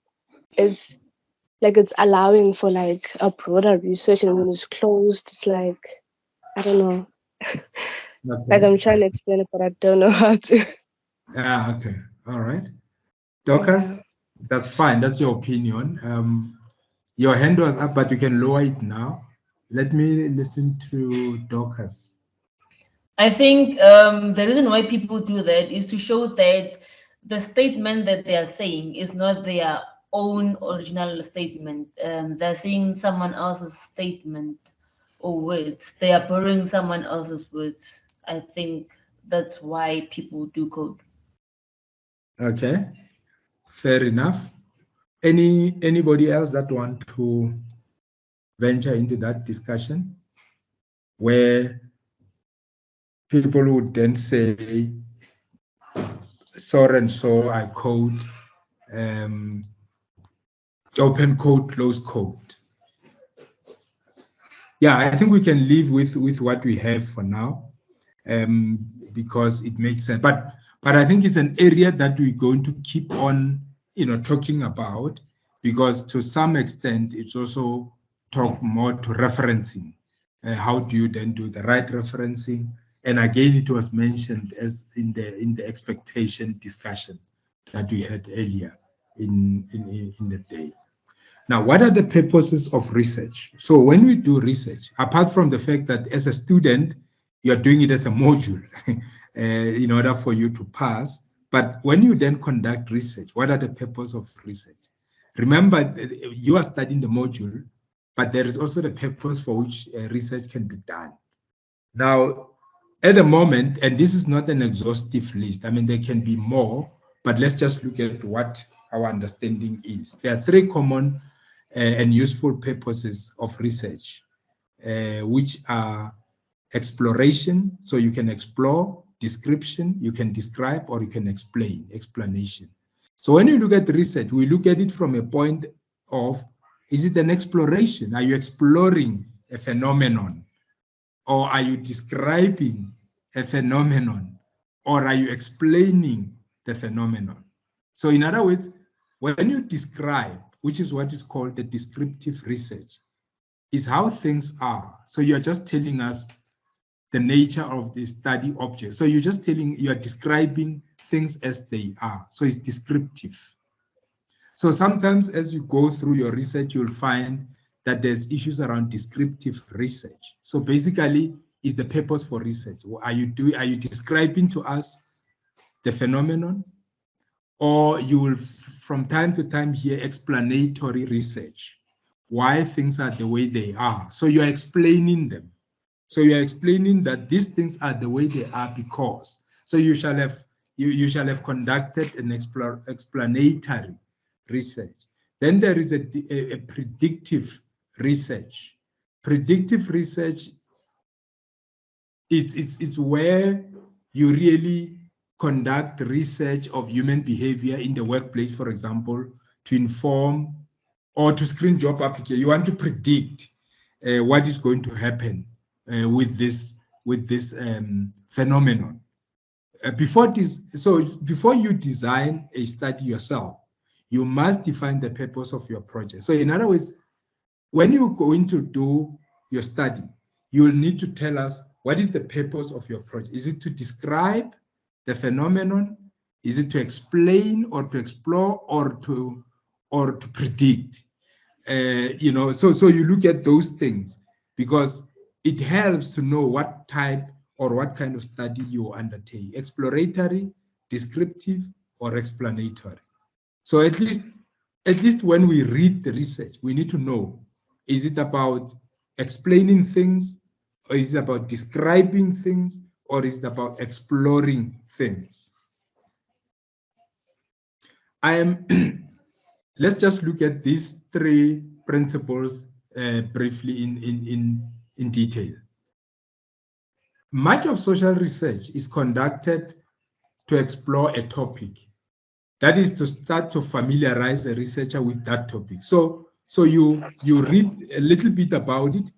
it's like it's allowing for like a broader research, and when it's closed, it's like I don't know. Like I'm trying to explain it, but I don't know how to. Yeah, okay. All right. Dorcas, that's fine. That's your opinion. Your hand was up, but you can lower it now. Let me listen to Dorcas. I think the reason why people do that is to show that the statement that they are saying is not their own original statement. They're saying someone else's statement or words. They are borrowing someone else's words. I think that's why people do code. Okay, fair enough. Anybody else that want to venture into that discussion where people would then say, so and so I code, open code, close code. Yeah, I think we can live with what we have for now, because it makes sense. But I think it's an area that we're going to keep on, talking about, because to some extent it's also talk more to referencing. How do you then do the right referencing? And again, it was mentioned as in the expectation discussion that we had earlier in the day. Now, what are the purposes of research? So when we do research, apart from the fact that as a student, you're doing it as a module in order for you to pass, but when you then conduct research, what are the purposes of research? Remember, you are studying the module, but there is also the purpose for which research can be done. Now, at the moment, and this is not an exhaustive list, I mean, there can be more, but let's just look at what our understanding is. There are three common and useful purposes of research, which are exploration, so you can explore, description, you can describe, or you can explain, explanation. So when you look at research, we look at it from a point of, is it an exploration? Are you exploring a phenomenon? Or are you describing a phenomenon? Or are you explaining the phenomenon? So in other words, when you describe, which is what is called the descriptive research, is how things are. So you're just telling us the nature of the study object. So you're just you're describing things as they are. So it's descriptive. So sometimes as you go through your research, you'll find that there's issues around descriptive research. So basically, is the purpose for research. Are you describing to us the phenomenon? Or you will from time to time hear explanatory research, why things are the way they are. So you're explaining them. So you're explaining that these things are the way they are because. So you shall have conducted an explanatory research. Then there is a predictive research. Predictive research it's where you really conduct research of human behavior in the workplace, for example, to inform or to screen job application. You want to predict what is going to happen with this phenomenon. Before you design a study yourself, you must define the purpose of your project. So in other words, when you're going to do your study, you will need to tell us what is the purpose of your project? Is it to describe the phenomenon? Is it to explain or to explore or to predict? You know, so you look at those things because it helps to know what type or what kind of study you undertake: exploratory, descriptive, or explanatory. So at least when we read the research, we need to know, is it about explaining things, or is it about describing things, or is it about exploring things? Let's just look at these three principles briefly in detail. Much of social research is conducted to explore a topic. That is to start to familiarize a researcher with that topic. So you read a little bit about it,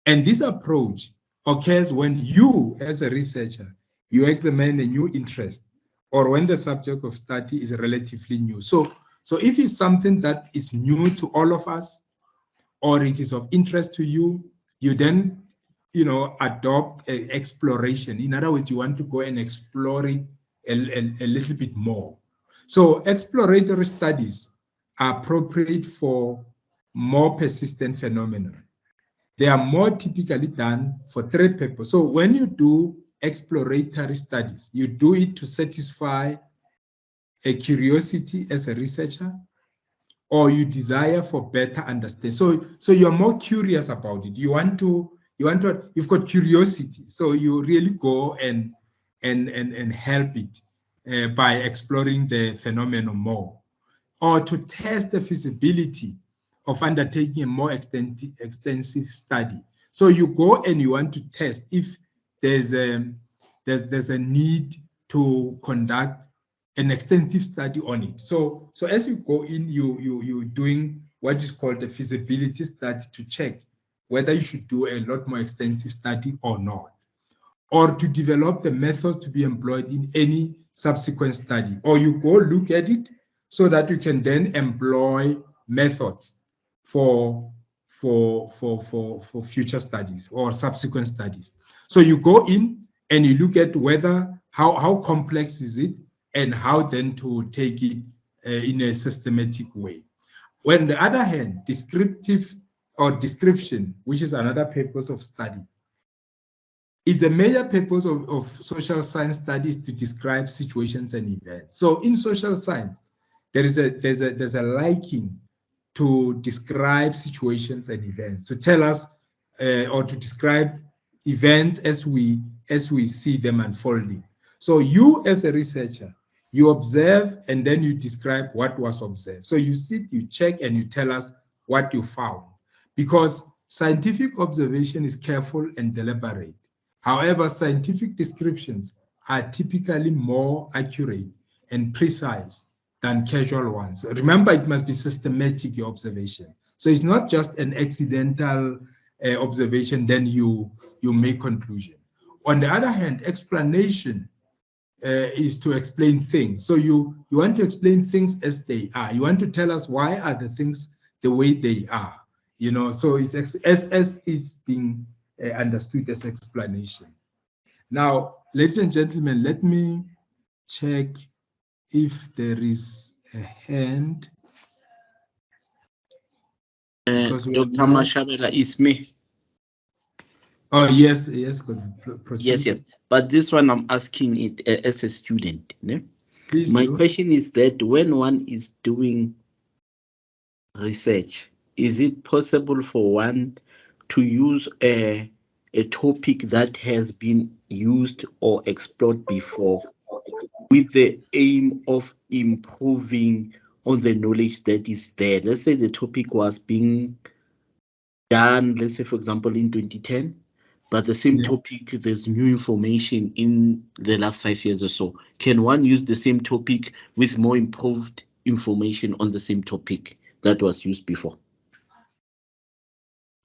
and this approach occurs when you, as a researcher, you examine a new interest, or when the subject of study is relatively new. So if it's something that is new to all of us, or it is of interest to you, you then, you know, adopt an exploration. In other words, you want to go and explore it a little bit more. So exploratory studies are appropriate for more persistent phenomena. They are more typically done for three purposes. So when you do exploratory studies, you do it to satisfy a curiosity as a researcher, or you desire for better understanding. So you're more curious about it. You've got curiosity. So you really go and help it by exploring the phenomenon more, or to test the feasibility of undertaking a more extensive study. So you go and you want to test if there's a need to conduct an extensive study on it. So as you go in, you're doing what is called a feasibility study to check whether you should do a lot more extensive study or not, or to develop the method to be employed in any subsequent study. Or you go look at it so that you can then employ methods for future studies or subsequent studies. So you go in and you look at whether how complex is it, and how then to take it in a systematic way. On the other hand, descriptive or description, which is another purpose of study, it's a major purpose of social science studies to describe situations and events. So in social science, there's a liking to describe situations and events, to tell us or to describe events as we see them unfolding. So you, as a researcher, you observe and then you describe what was observed. So you sit, you check, and you tell us what you found. Because scientific observation is careful and deliberate. However, scientific descriptions are typically more accurate and precise than casual ones. Remember, it must be systematic, your observation. So it's not just an accidental observation, then you make conclusion. On the other hand, explanation is to explain things. So you want to explain things as they are. You want to tell us why are the things the way they are. You know, so it's as is being understood as explanation. Now, ladies and gentlemen, let me check if there is a hand. Dr. Mashabela, is me. Oh, yes, proceed. Yes. But this one I'm asking it as a student. No? Please My do. question is that when one is doing research, is it possible for one to use a topic that has been used or explored before with the aim of improving on the knowledge that is there? Let's say the topic was being done, let's say, for example, in 2010, but the same topic, there's new information in the last 5 years or so. Can one use the same topic with more improved information on the same topic that was used before?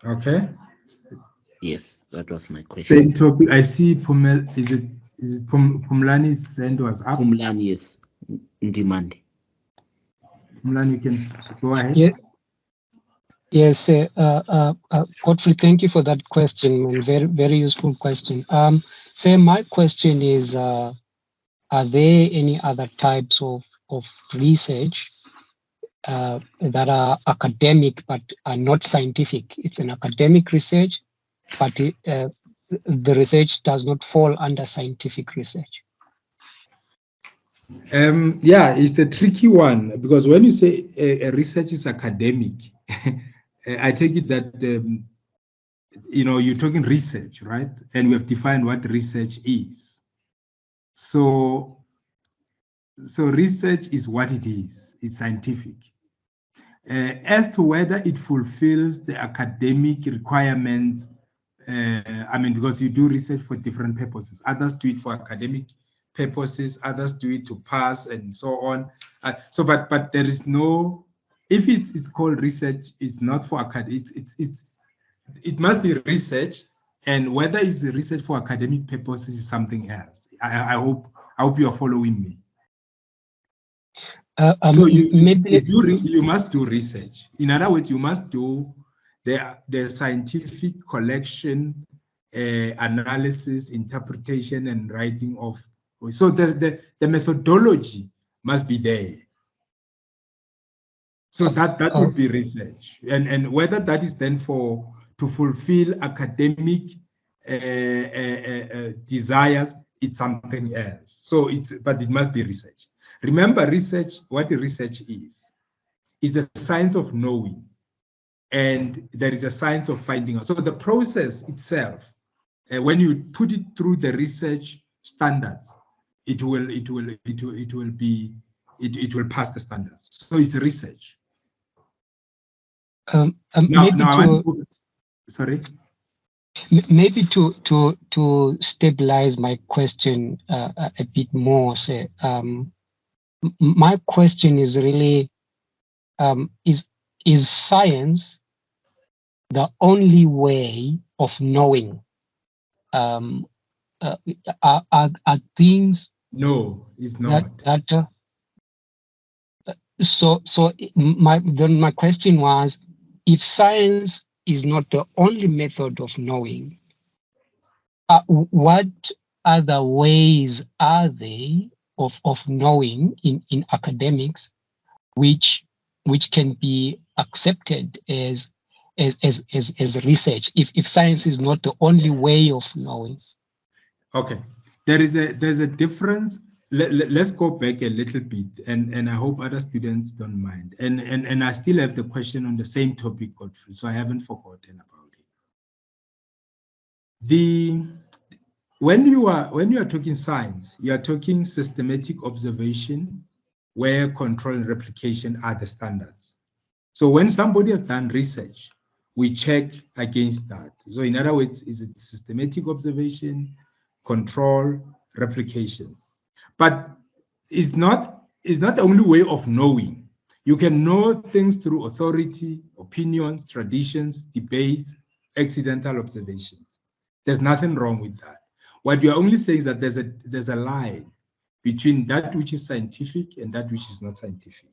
Okay. Yes, that was my question. Same topic. I see Pumel. Is it Pumlani's hand was up? Pumlani, yes. Ndimande. Pumlani, you can go ahead. Yes. Yes, Godfrey, thank you for that question, man. Very, very useful question. So my question is, are there any other types of research that are academic but are not scientific? It's an academic research, but the research does not fall under scientific research. Yeah, it's a tricky one, because when you say a research is academic, I take it that you're talking research, right? And we have defined what research is. So research is what it is. It's scientific. As to whether it fulfills the academic requirements, because you do research for different purposes. Others do it for academic purposes, others do it to pass, and so on. But there is no, if it's called research, it's not for academic. It must be research, and whether it's research for academic purposes is something else. I hope you are following me. So you must do research. In other words, you must do the scientific collection, analysis, interpretation, and writing of. So the methodology must be there. So that would be research, and whether that is then to fulfill academic desires, it's something else. So but it must be research. Remember, what the research is the science of knowing, and there is a science of finding out. So the process itself, when you put it through the research standards, it will pass the standards. So it's research. Sorry. Maybe to stabilize my question a bit more, say, my question is really, is science the only way of knowing? Are things? No, it's not. So my question was, if science is not the only method of knowing, what other ways are there of knowing in academics, which can be accepted as research, if science is not the only way of knowing? Okay, there's a difference. Let's go back a little bit, and I hope other students don't mind. And I still have the question on the same topic, Godfrey, so I haven't forgotten about it. When you are talking science, you are talking systematic observation, where control and replication are the standards. So when somebody has done research, we check against that. So in other words, is it systematic observation, control, replication? But it's not the only way of knowing. You can know things through authority, opinions, traditions, debates, accidental observations. There's nothing wrong with that. What you're only saying is that there's a line between that which is scientific and that which is not scientific.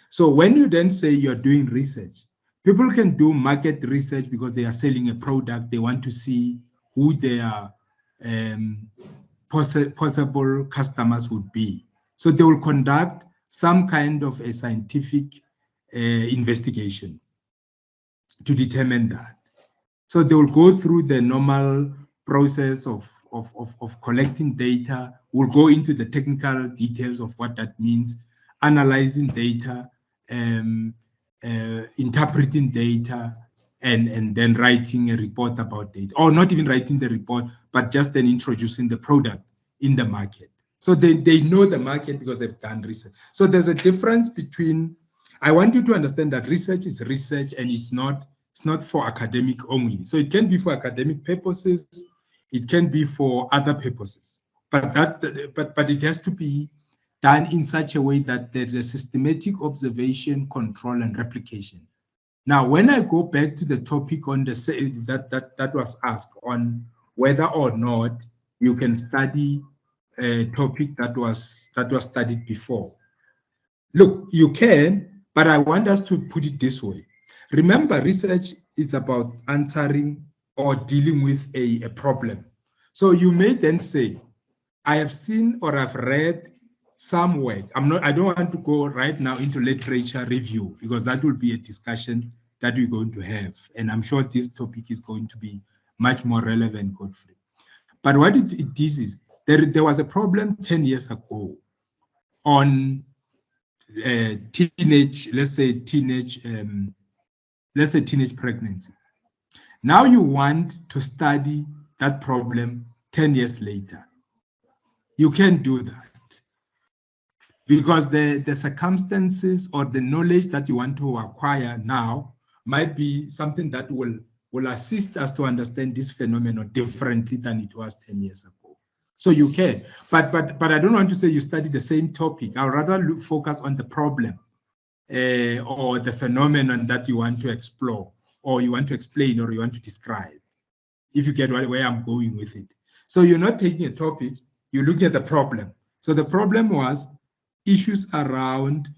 So when you then say you're doing research, people can do market research because they are selling a product. They want to see who their possible customers would be. So they will conduct some kind of a scientific investigation to determine that. So they will go through the normal process of collecting data. We'll go into the technical details of what that means, analyzing data, interpreting data, and then writing a report about data, or not even writing the report, but just then introducing the product in the market. So they know the market because they've done research. So there's a difference between, I want you to understand that research is research, and it's not for academic only. So it can be for academic purposes, it can be for other purposes, but it has to be done in such a way that there's a systematic observation, control, and replication. Now, when I go back to the topic on that was asked on whether or not you can study a topic that was studied before. Look, you can, but I want us to put it this way. Remember, research is about answering or dealing with a problem. So you may then say, I have seen or I've read some work. I don't want to go right now into literature review because that will be a discussion that we're going to have. And I'm sure this topic is going to be much more relevant, Godfrey. But what it is there was a problem 10 years ago on teenage pregnancy. Now you want to study that problem 10 years later. You can't do that because the circumstances or the knowledge that you want to acquire now might be something that will assist us to understand this phenomenon differently than it was 10 years ago. So you can, but I don't want to say you study the same topic. I'd rather focus on the problem or the phenomenon that you want to explore, or you want to explain, or you want to describe, if you get where I'm going with it. So you're not taking a topic, you look at the problem. So the problem was issues around,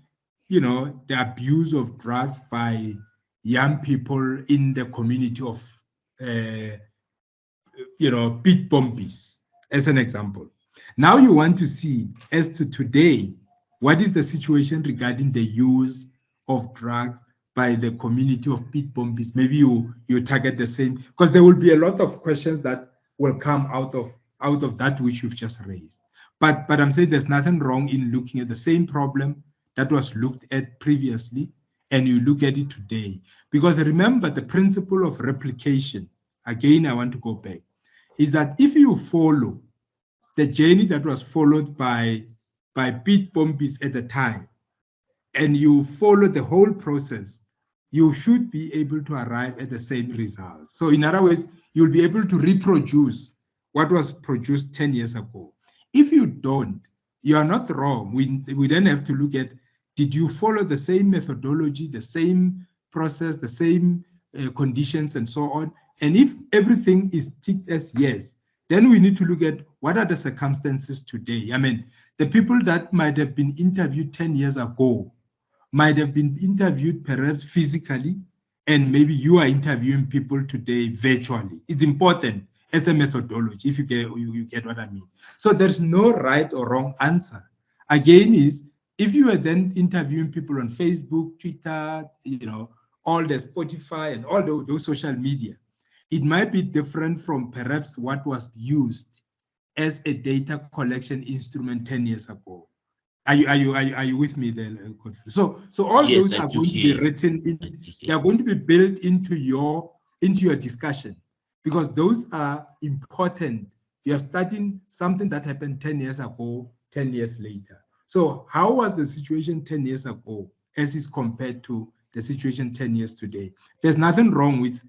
the abuse of drugs by young people in the community of, pit bombies, as an example. Now you want to see, as to today, what is the situation regarding the use of drugs by the community of pit bombies? Maybe you target the same, because there will be a lot of questions that will come out of that which you've just raised. But I'm saying there's nothing wrong in looking at the same problem that was looked at previously, and you look at it today. Because remember, the principle of replication, again, I want to go back, is that if you follow the journey that was followed by pit bombies at the time, and you follow the whole process, you should be able to arrive at the same result. So in other words, you'll be able to reproduce what was produced 10 years ago. If you don't, you are not wrong. We then have to look at, did you follow the same methodology, the same process, the same conditions, and so on? And if everything is ticked as yes, then we need to look at what are the circumstances today. I mean, the people that might have been interviewed 10 years ago might have been interviewed perhaps physically, and maybe you are interviewing people today virtually. It's important as a methodology, if you get what I mean. So there's no right or wrong answer. Again, is if you are then interviewing people on Facebook, Twitter, all the Spotify and all those social media, it might be different from perhaps what was used as a data collection instrument 10 years ago. Are you with me there? So all those are going to be written in, they are going to be built into your discussion, because those are important. You are studying something that happened 10 years ago, 10 years later. So how was the situation 10 years ago as is compared to the situation 10 years today? There's nothing wrong with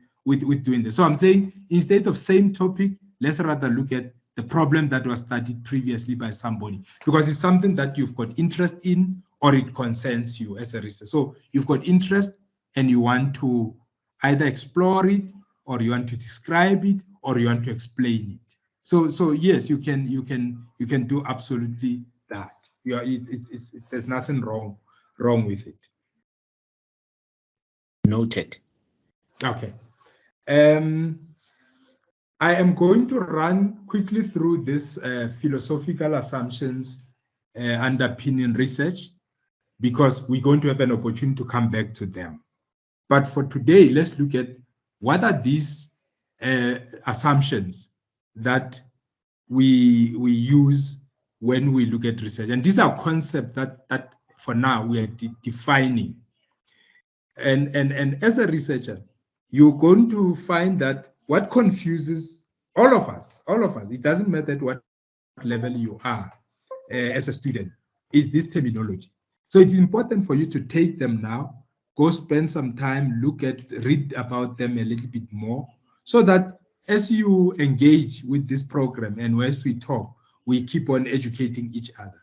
doing this. So I'm saying, instead of same topic, let's rather look at the problem that was studied previously by somebody, because it's something that you've got interest in, or it concerns you as a researcher. So you've got interest and you want to either explore it, or you want to describe it, or you want to explain it. So yes, you can do absolutely that. There's nothing wrong with it. Noted. Okay. I am going to run quickly through this philosophical assumptions underpinning research, because we're going to have an opportunity to come back to them. But for today, let's look at what are these assumptions that we use when we look at research. And these are concepts that for now we are defining. And as a researcher, you're going to find that what confuses all of us, it doesn't matter at what level you are as a student, is this terminology. So it's important for you to take them now, go spend some time, read about them a little bit more, so that as you engage with this program and as we talk, we keep on educating each other.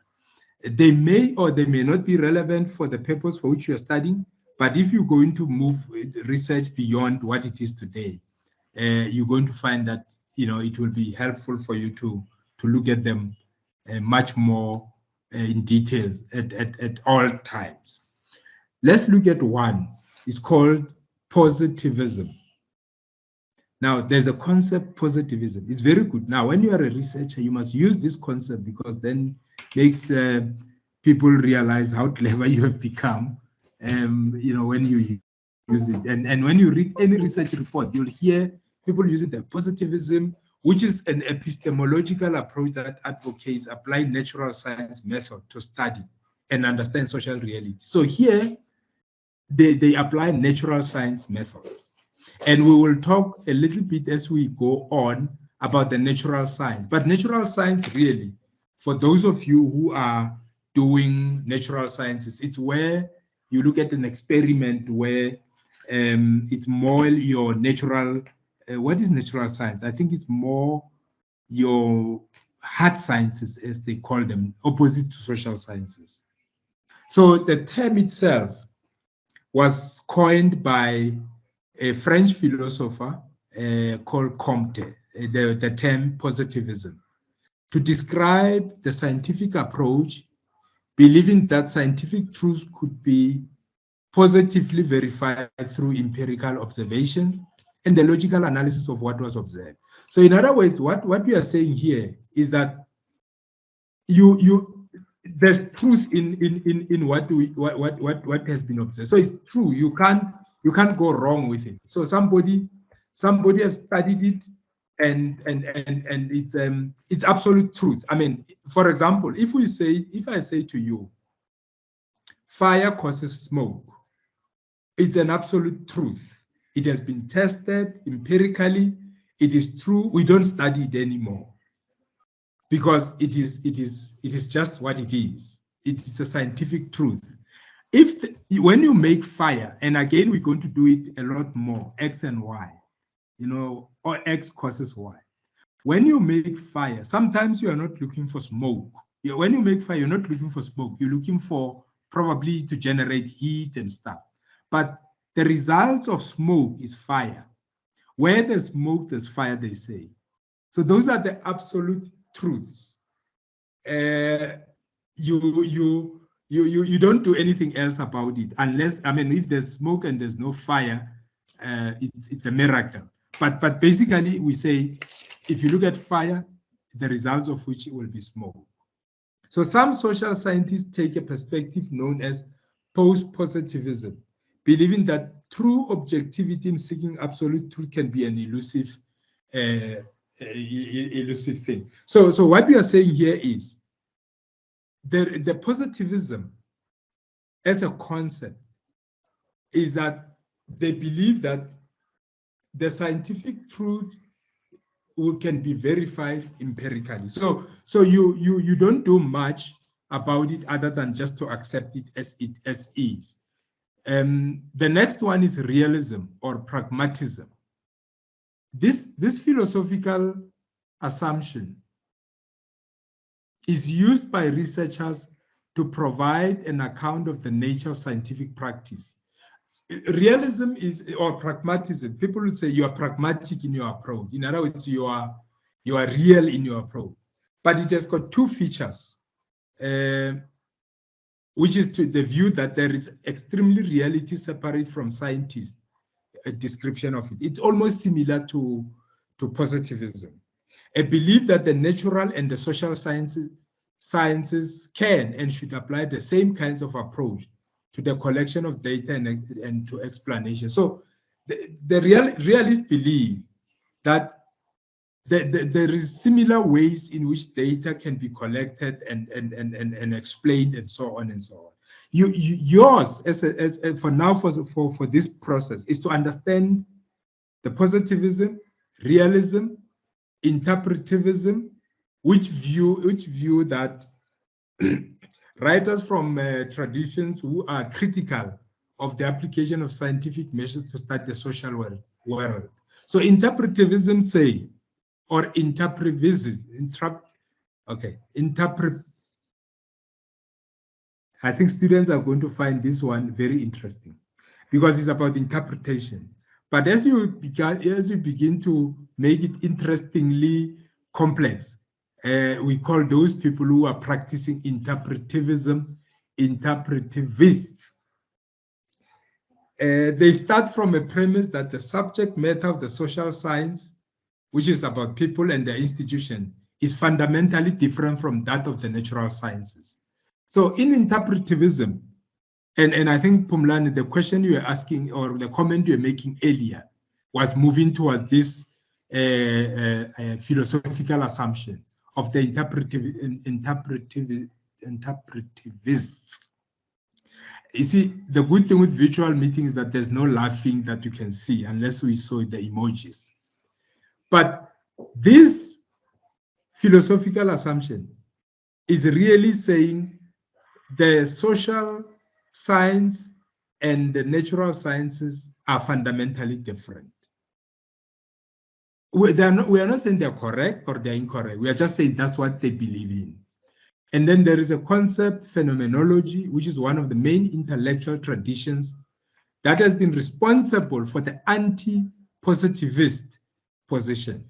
They may or they may not be relevant for the purpose for which you are studying, but if you're going to move research beyond what it is today, you're going to find that it will be helpful for you to look at them much more in detail at all times. Let's look at one. It's called Post-Positivism. Now, there's a concept, positivism. It's very good. Now, when you are a researcher, you must use this concept because then makes people realize how clever you have become, you know, when you use it. And when you read any research report, you'll hear people using the positivism, which is an epistemological approach that advocates applying natural science method to study and understand social reality. So here, they apply natural science methods. And we will talk a little bit as we go on about the natural science. But natural science really, for those of you who are doing natural sciences, it's where you look at an experiment where it's more your natural, what is natural science? I think it's more your hard sciences, as they call them, opposite to social sciences. So the term itself was coined by a French philosopher called Comte, the term positivism, to describe the scientific approach, believing that scientific truths could be positively verified through empirical observations and the logical analysis of what was observed. So in other words, what we are saying here is that there's truth in what has been observed. So it's true. You can't go wrong with it. So somebody has studied it, and it's absolute truth. I mean, for example, if I say to you, fire causes smoke, it's an absolute truth. It has been tested empirically. It is true. We don't study it anymore because it is just what it is. It is a scientific truth. When you make fire, and again we're going to do it a lot more, X and Y, you know, or X causes Y. When you make fire, sometimes you are not looking for smoke. When you make fire, you're not looking for smoke. You're looking for probably to generate heat and stuff. But the result of smoke is fire. Where there's smoke, there's fire, they say. So those are the absolute truths. You don't do anything else about it unless, I mean, if there's smoke and there's no fire, it's a miracle. But basically we say, if you look at fire, the results of which will be smoke. So some social scientists take a perspective known as post-positivism, believing that true objectivity in seeking absolute truth can be an elusive thing. So what we are saying here is the positivism as a concept is that they believe that the scientific truth can be verified empirically. So you don't do much about it other than just to accept it as is. The next one is realism or pragmatism. This philosophical assumption is used by researchers to provide an account of the nature of scientific practice. Realism or pragmatism, people would say you are pragmatic in your approach. In other words, you are real in your approach. But it has got two features, which is to the view that there is extremely reality separate from scientists, a description of it. It's almost similar to positivism. A belief that the natural and the social sciences can and should apply the same kinds of approach to the collection of data and to explanation. So the realists believe that there is similar ways in which data can be collected and explained and so on and so on. Yours for now for this process is to understand the positivism, realism, interpretivism, which view that writers from traditions who are critical of the application of scientific measures to study the social world. So interpretivism say, or I think students are going to find this one very interesting because it's about interpretation. But as you begin to make it interestingly complex, we call those people who are practicing interpretivism interpretivists. They start from a premise that the subject matter of the social science, which is about people and their institution, is fundamentally different from that of the natural sciences. So in interpretivism, and I think, Pumlani, the question you were asking or the comment you were making earlier was moving towards this philosophical assumption of the interpretivists. You see, the good thing with virtual meetings is that there's no laughing that you can see unless we saw the emojis. But this philosophical assumption is really saying the social science and the natural sciences are fundamentally different. We are not saying they're correct or they're incorrect. We are just saying that's what they believe in. And then there is a concept, phenomenology, which is one of the main intellectual traditions that has been responsible for the anti-positivist position.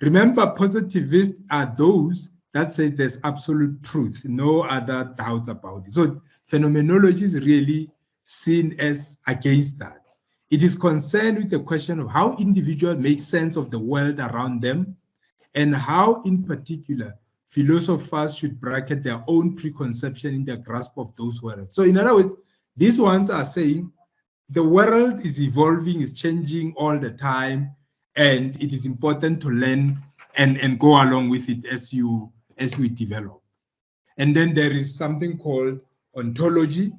Remember, positivists are those that say there's absolute truth, no other doubts about it. So phenomenology is really seen as against that. It is concerned with the question of how individuals make sense of the world around them and how, in particular, philosophers should bracket their own preconception in their grasp of those worlds. So in other words, these ones are saying the world is evolving, is changing all the time, and it is important to learn and go along with it as we develop. And then there is something called ontology,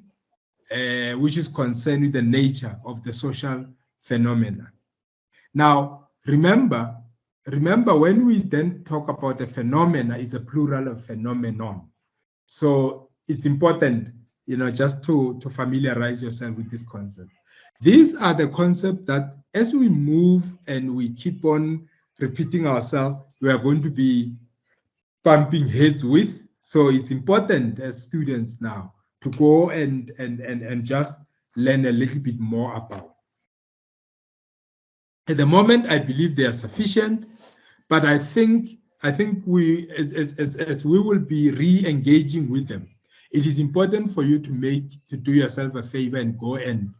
which is concerned with the nature of the social phenomena. Now, remember when we then talk about a phenomena, is a plural of phenomenon. So it's important, just to familiarize yourself with this concept. These are the concepts that as we move and we keep on repeating ourselves, we are going to be bumping heads with. So it's important as students now to go and just learn a little bit more about. At the moment, I believe they are sufficient, but I think we, as we will be re-engaging with them, it is important for you to do yourself a favor and go and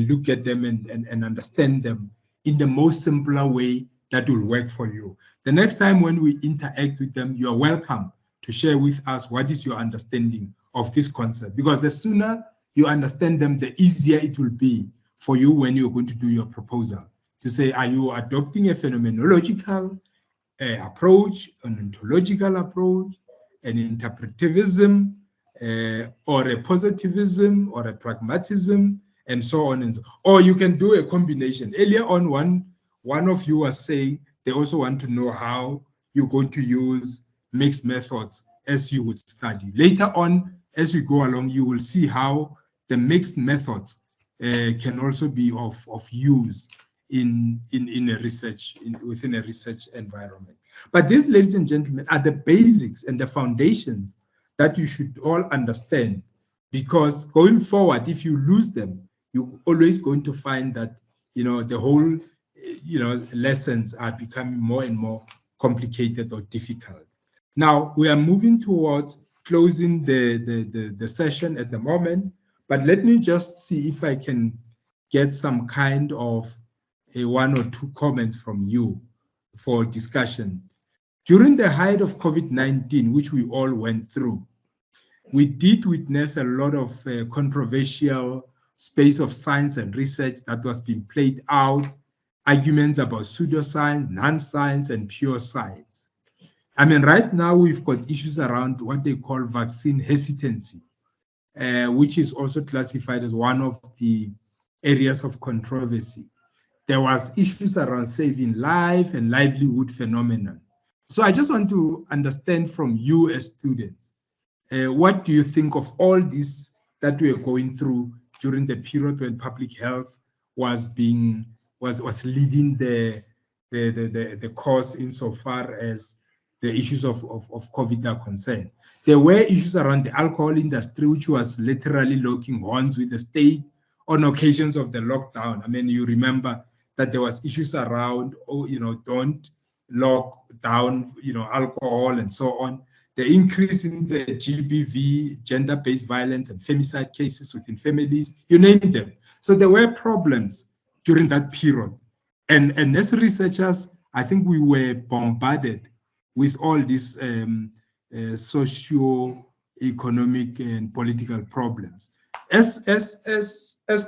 look at them and understand them in the most simpler way that will work for you. The next time when we interact with them, you are welcome to share with us what is your understanding of this concept, because the sooner you understand them, the easier it will be for you when you're going to do your proposal. To say, are you adopting a phenomenological approach, an ontological approach, an interpretivism, or a positivism, or a pragmatism, and so on and so on. Or you can do a combination. Earlier on, one of you was saying they also want to know how you're going to use mixed methods as you would study. Later on, as we go along, you will see how the mixed methods can also be of use in a research, within a research environment. But these, ladies and gentlemen, are the basics and the foundations that you should all understand, because going forward, if you lose them, you're always going to find that, the whole, lessons are becoming more and more complicated or difficult. Now, we are moving towards closing the session at the moment, but let me just see if I can get some kind of a one or two comments from you for discussion. During the height of COVID-19, which we all went through, we did witness a lot of controversial space of science and research that was being played out, arguments about pseudoscience, non-science, and pure science. I mean, right now we've got issues around what they call vaccine hesitancy, which is also classified as one of the areas of controversy. There was issues around saving life and livelihood phenomenon. So I just want to understand from you as students, what do you think of all this that we are going through during the period when public health was leading the course insofar as the issues of COVID are concerned? There were issues around the alcohol industry, which was literally locking horns with the state on occasions of the lockdown. I mean, you remember that there was issues around, don't lock down, alcohol and so on. the increase in the GBV, gender-based violence and femicide cases within families, you name them. So there were problems during that period. And as researchers, I think we were bombarded with all these socio-economic and political problems. As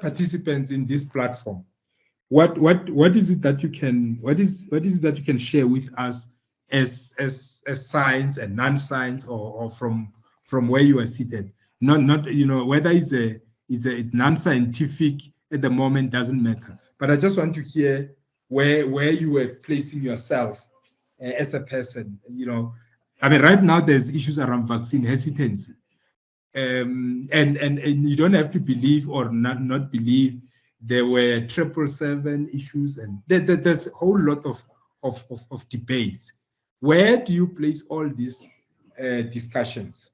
participants in this platform, what is it that you can share with us as science and non-science, or from where you are seated? Not whether it's non-scientific at the moment, doesn't matter. But I just want to hear where you were placing yourself as a person. I mean, right now there's issues around vaccine hesitancy, and you don't have to believe or not believe. There were 777 issues, and there's a whole lot of debates. Where do you place all these discussions?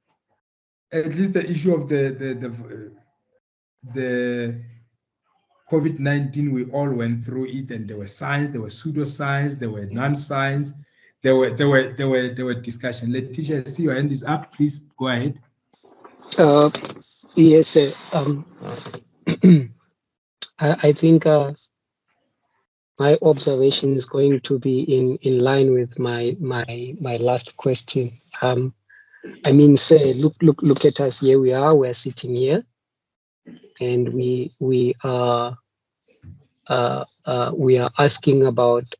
At least the issue of the COVID-19, we all went through it, and there were science, there were pseudoscience, there were non-science, there were discussion. Letitia, I see your hand is up. Please go ahead. Yes. I think my observation is going to be in line with my last question. I mean, say, look at us. Here we are. We're sitting here, and we are asking about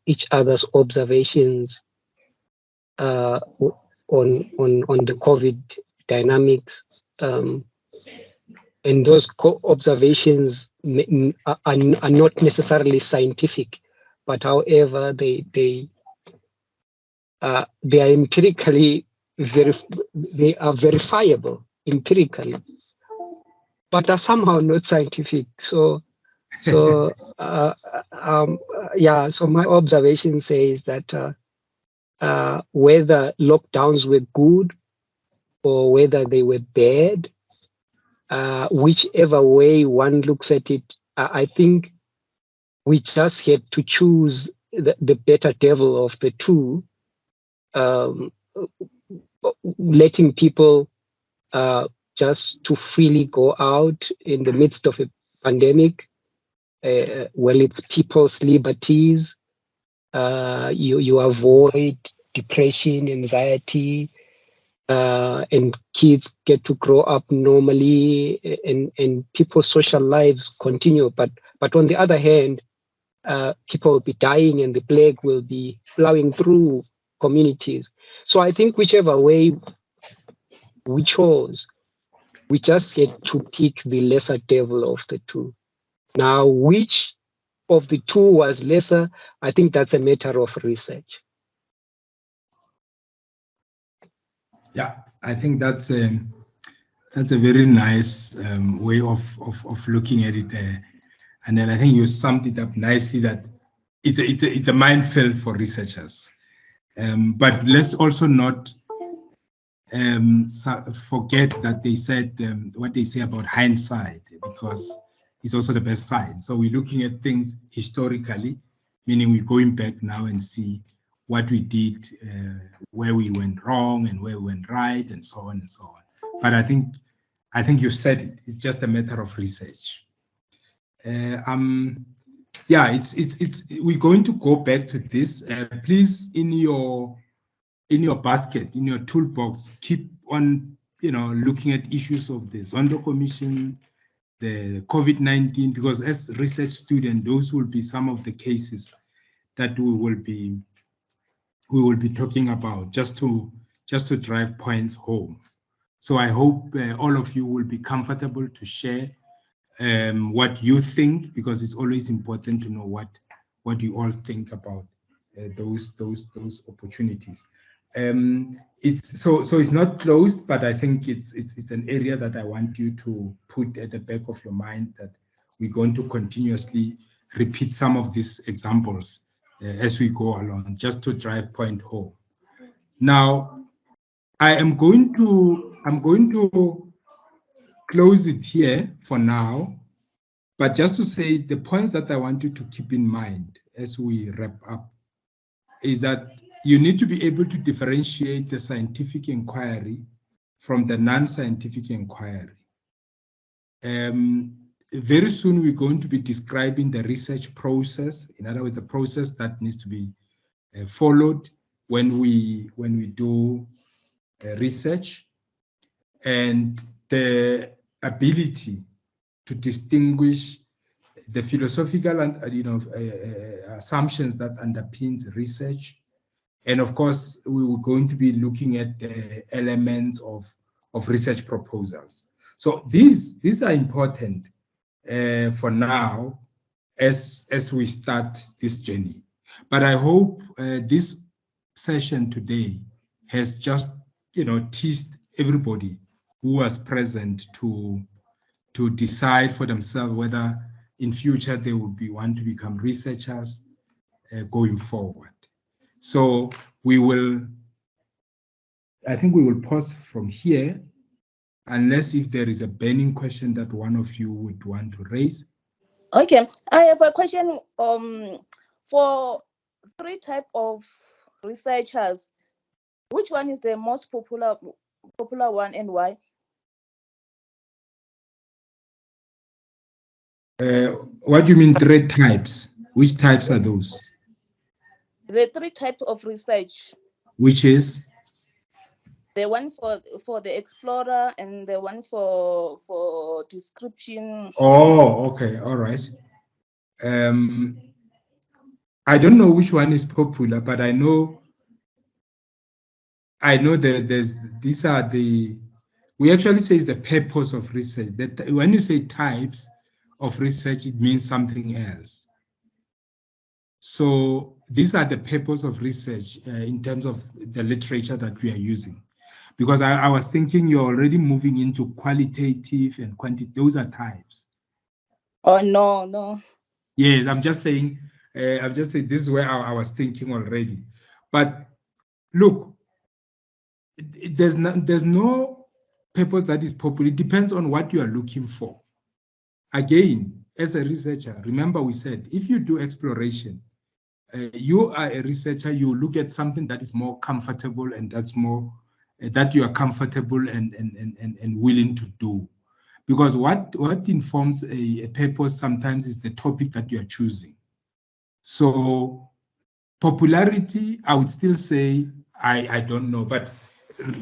each other's observations on the COVID dynamics, and those observations are not necessarily scientific, but however they are empirically they are verifiable empirically, but are somehow not scientific. So yeah. So my observation says that whether lockdowns were good or whether they were bad, whichever way one looks at it, I think we just had to choose the better devil of the two, letting people just to freely go out in the midst of a pandemic. Well, it's people's liberties. You avoid depression, anxiety, and kids get to grow up normally, and people's social lives continue. But on the other hand, people will be dying, and the plague will be plowing through communities. So I think whichever way we chose, we just had to pick the lesser devil of the two. Now, which of the two was lesser, I think that's a matter of research. Yeah, I think that's a very nice way of looking at it, and then I think you summed it up nicely, that it's a minefield for researchers. But let's also not forget that they said what they say about hindsight, because it's also the best side. So we're looking at things historically, meaning we're going back now and see what we did, where we went wrong and where we went right, and so on and so on. But I think you said it. It's just a matter of research. Yeah, it's we're going to go back to this. Please, in your basket, in your toolbox, keep on looking at issues of the Zondo Commission, the COVID-19, because as research students, those will be some of the cases that we will be talking about, just to drive points home. So I hope all of you will be comfortable to share what you think, because it's always important to know what you all think about those opportunities. It's not closed, but I think it's an area that I want you to put at the back of your mind, that we're going to continuously repeat some of these examples as we go along, just to drive point home. Now, I'm going to close it here for now, but just to say the points that I want you to keep in mind as we wrap up is that you need to be able to differentiate the scientific inquiry from the non-scientific inquiry. Very soon we're going to be describing the research process, in other words, the process that needs to be followed when we do research, and the ability to distinguish the philosophical and assumptions that underpins research. And of course, we were going to be looking at the elements of research proposals. So these are important for now as we start this journey. But I hope this session today has just teased everybody who was present to decide for themselves whether in future they would want to become researchers going forward. So I think we will pause from here, unless if there is a burning question that one of you would want to raise. Okay, I have a question for 3 types of researchers. Which one is the most popular one and why? What do you mean 3 types? Which types are those? The 3 types of research. Which is? The one for the explorer and the one for description. Oh, okay, all right. I don't know which one is popular, but I know that these are we actually say it's the purpose of research. That when you say types of research, it means something else. So these are the purpose of research in terms of the literature that we are using. Because I was thinking you're already moving into qualitative and quantitative. Those are types. Oh, no. Yes, I'm just saying this is where I was thinking already. But look, there's no purpose that is popular. It depends on what you are looking for. Again, as a researcher, remember we said, if you do exploration, you are a researcher, you look at something that is more comfortable and that's more that you are comfortable and willing to do. Because what informs a purpose sometimes is the topic that you are choosing. So popularity, I would still say, I don't know. But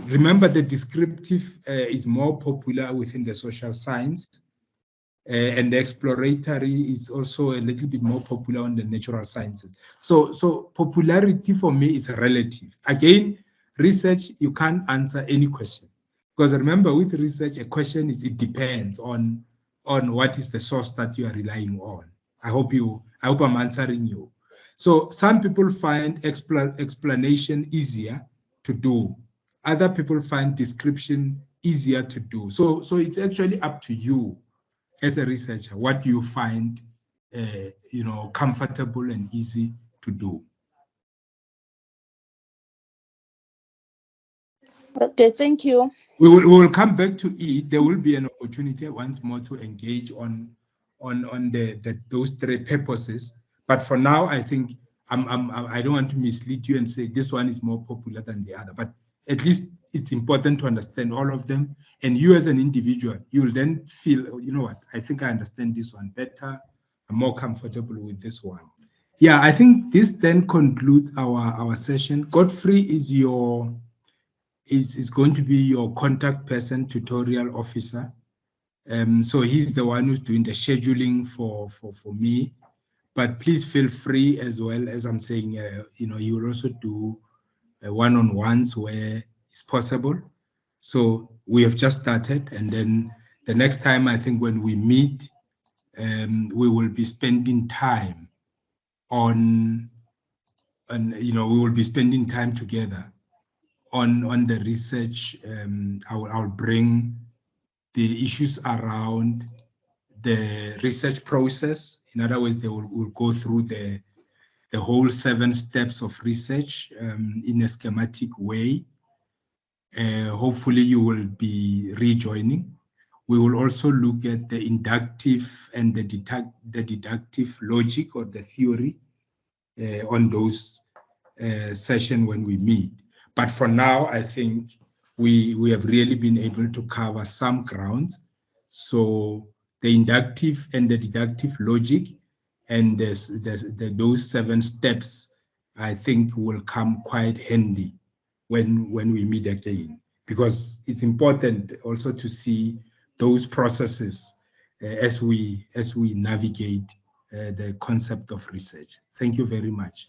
remember, the descriptive is more popular within the social science. And the exploratory is also a little bit more popular on the natural sciences. So popularity for me is relative. Again, research, you can't answer any question. Because remember, with research, a question is, it depends on what is the source that you are relying on. I hope I'm answering you. So some people find explanation easier to do. Other people find description easier to do. So it's actually up to you as a researcher, what you find comfortable and easy to do. Okay, thank you. We will come back to it. There will be an opportunity once more to engage on those 3 purposes. But for now, I think I don't want to mislead you and say this one is more popular than the other. But at least it's important to understand all of them. And you as an individual, you will then feel, you know what, I think I understand this one better. I'm more comfortable with this one. Yeah, I think this then concludes our session. Godfrey is going to be your contact person, tutorial officer. So he's the one who's doing the scheduling for me. But please feel free as well, as I'm saying, he will also do one-on-ones where it's possible. So we have just started, and then the next time, I think when we meet, we will be spending time we will be spending time together on the research. I'll bring the issues around the research process. In other words, we'll go through the whole 7 steps of research in a schematic way. Hopefully you will be rejoining. We will also look at the inductive and the deductive logic or the theory on those session when we meet. But for now, I think we have really been able to cover some grounds. So the inductive and the deductive logic and those 7 steps, I think, will come quite handy when we meet again, because it's important also to see those processes as we navigate the concept of research. Thank you very much.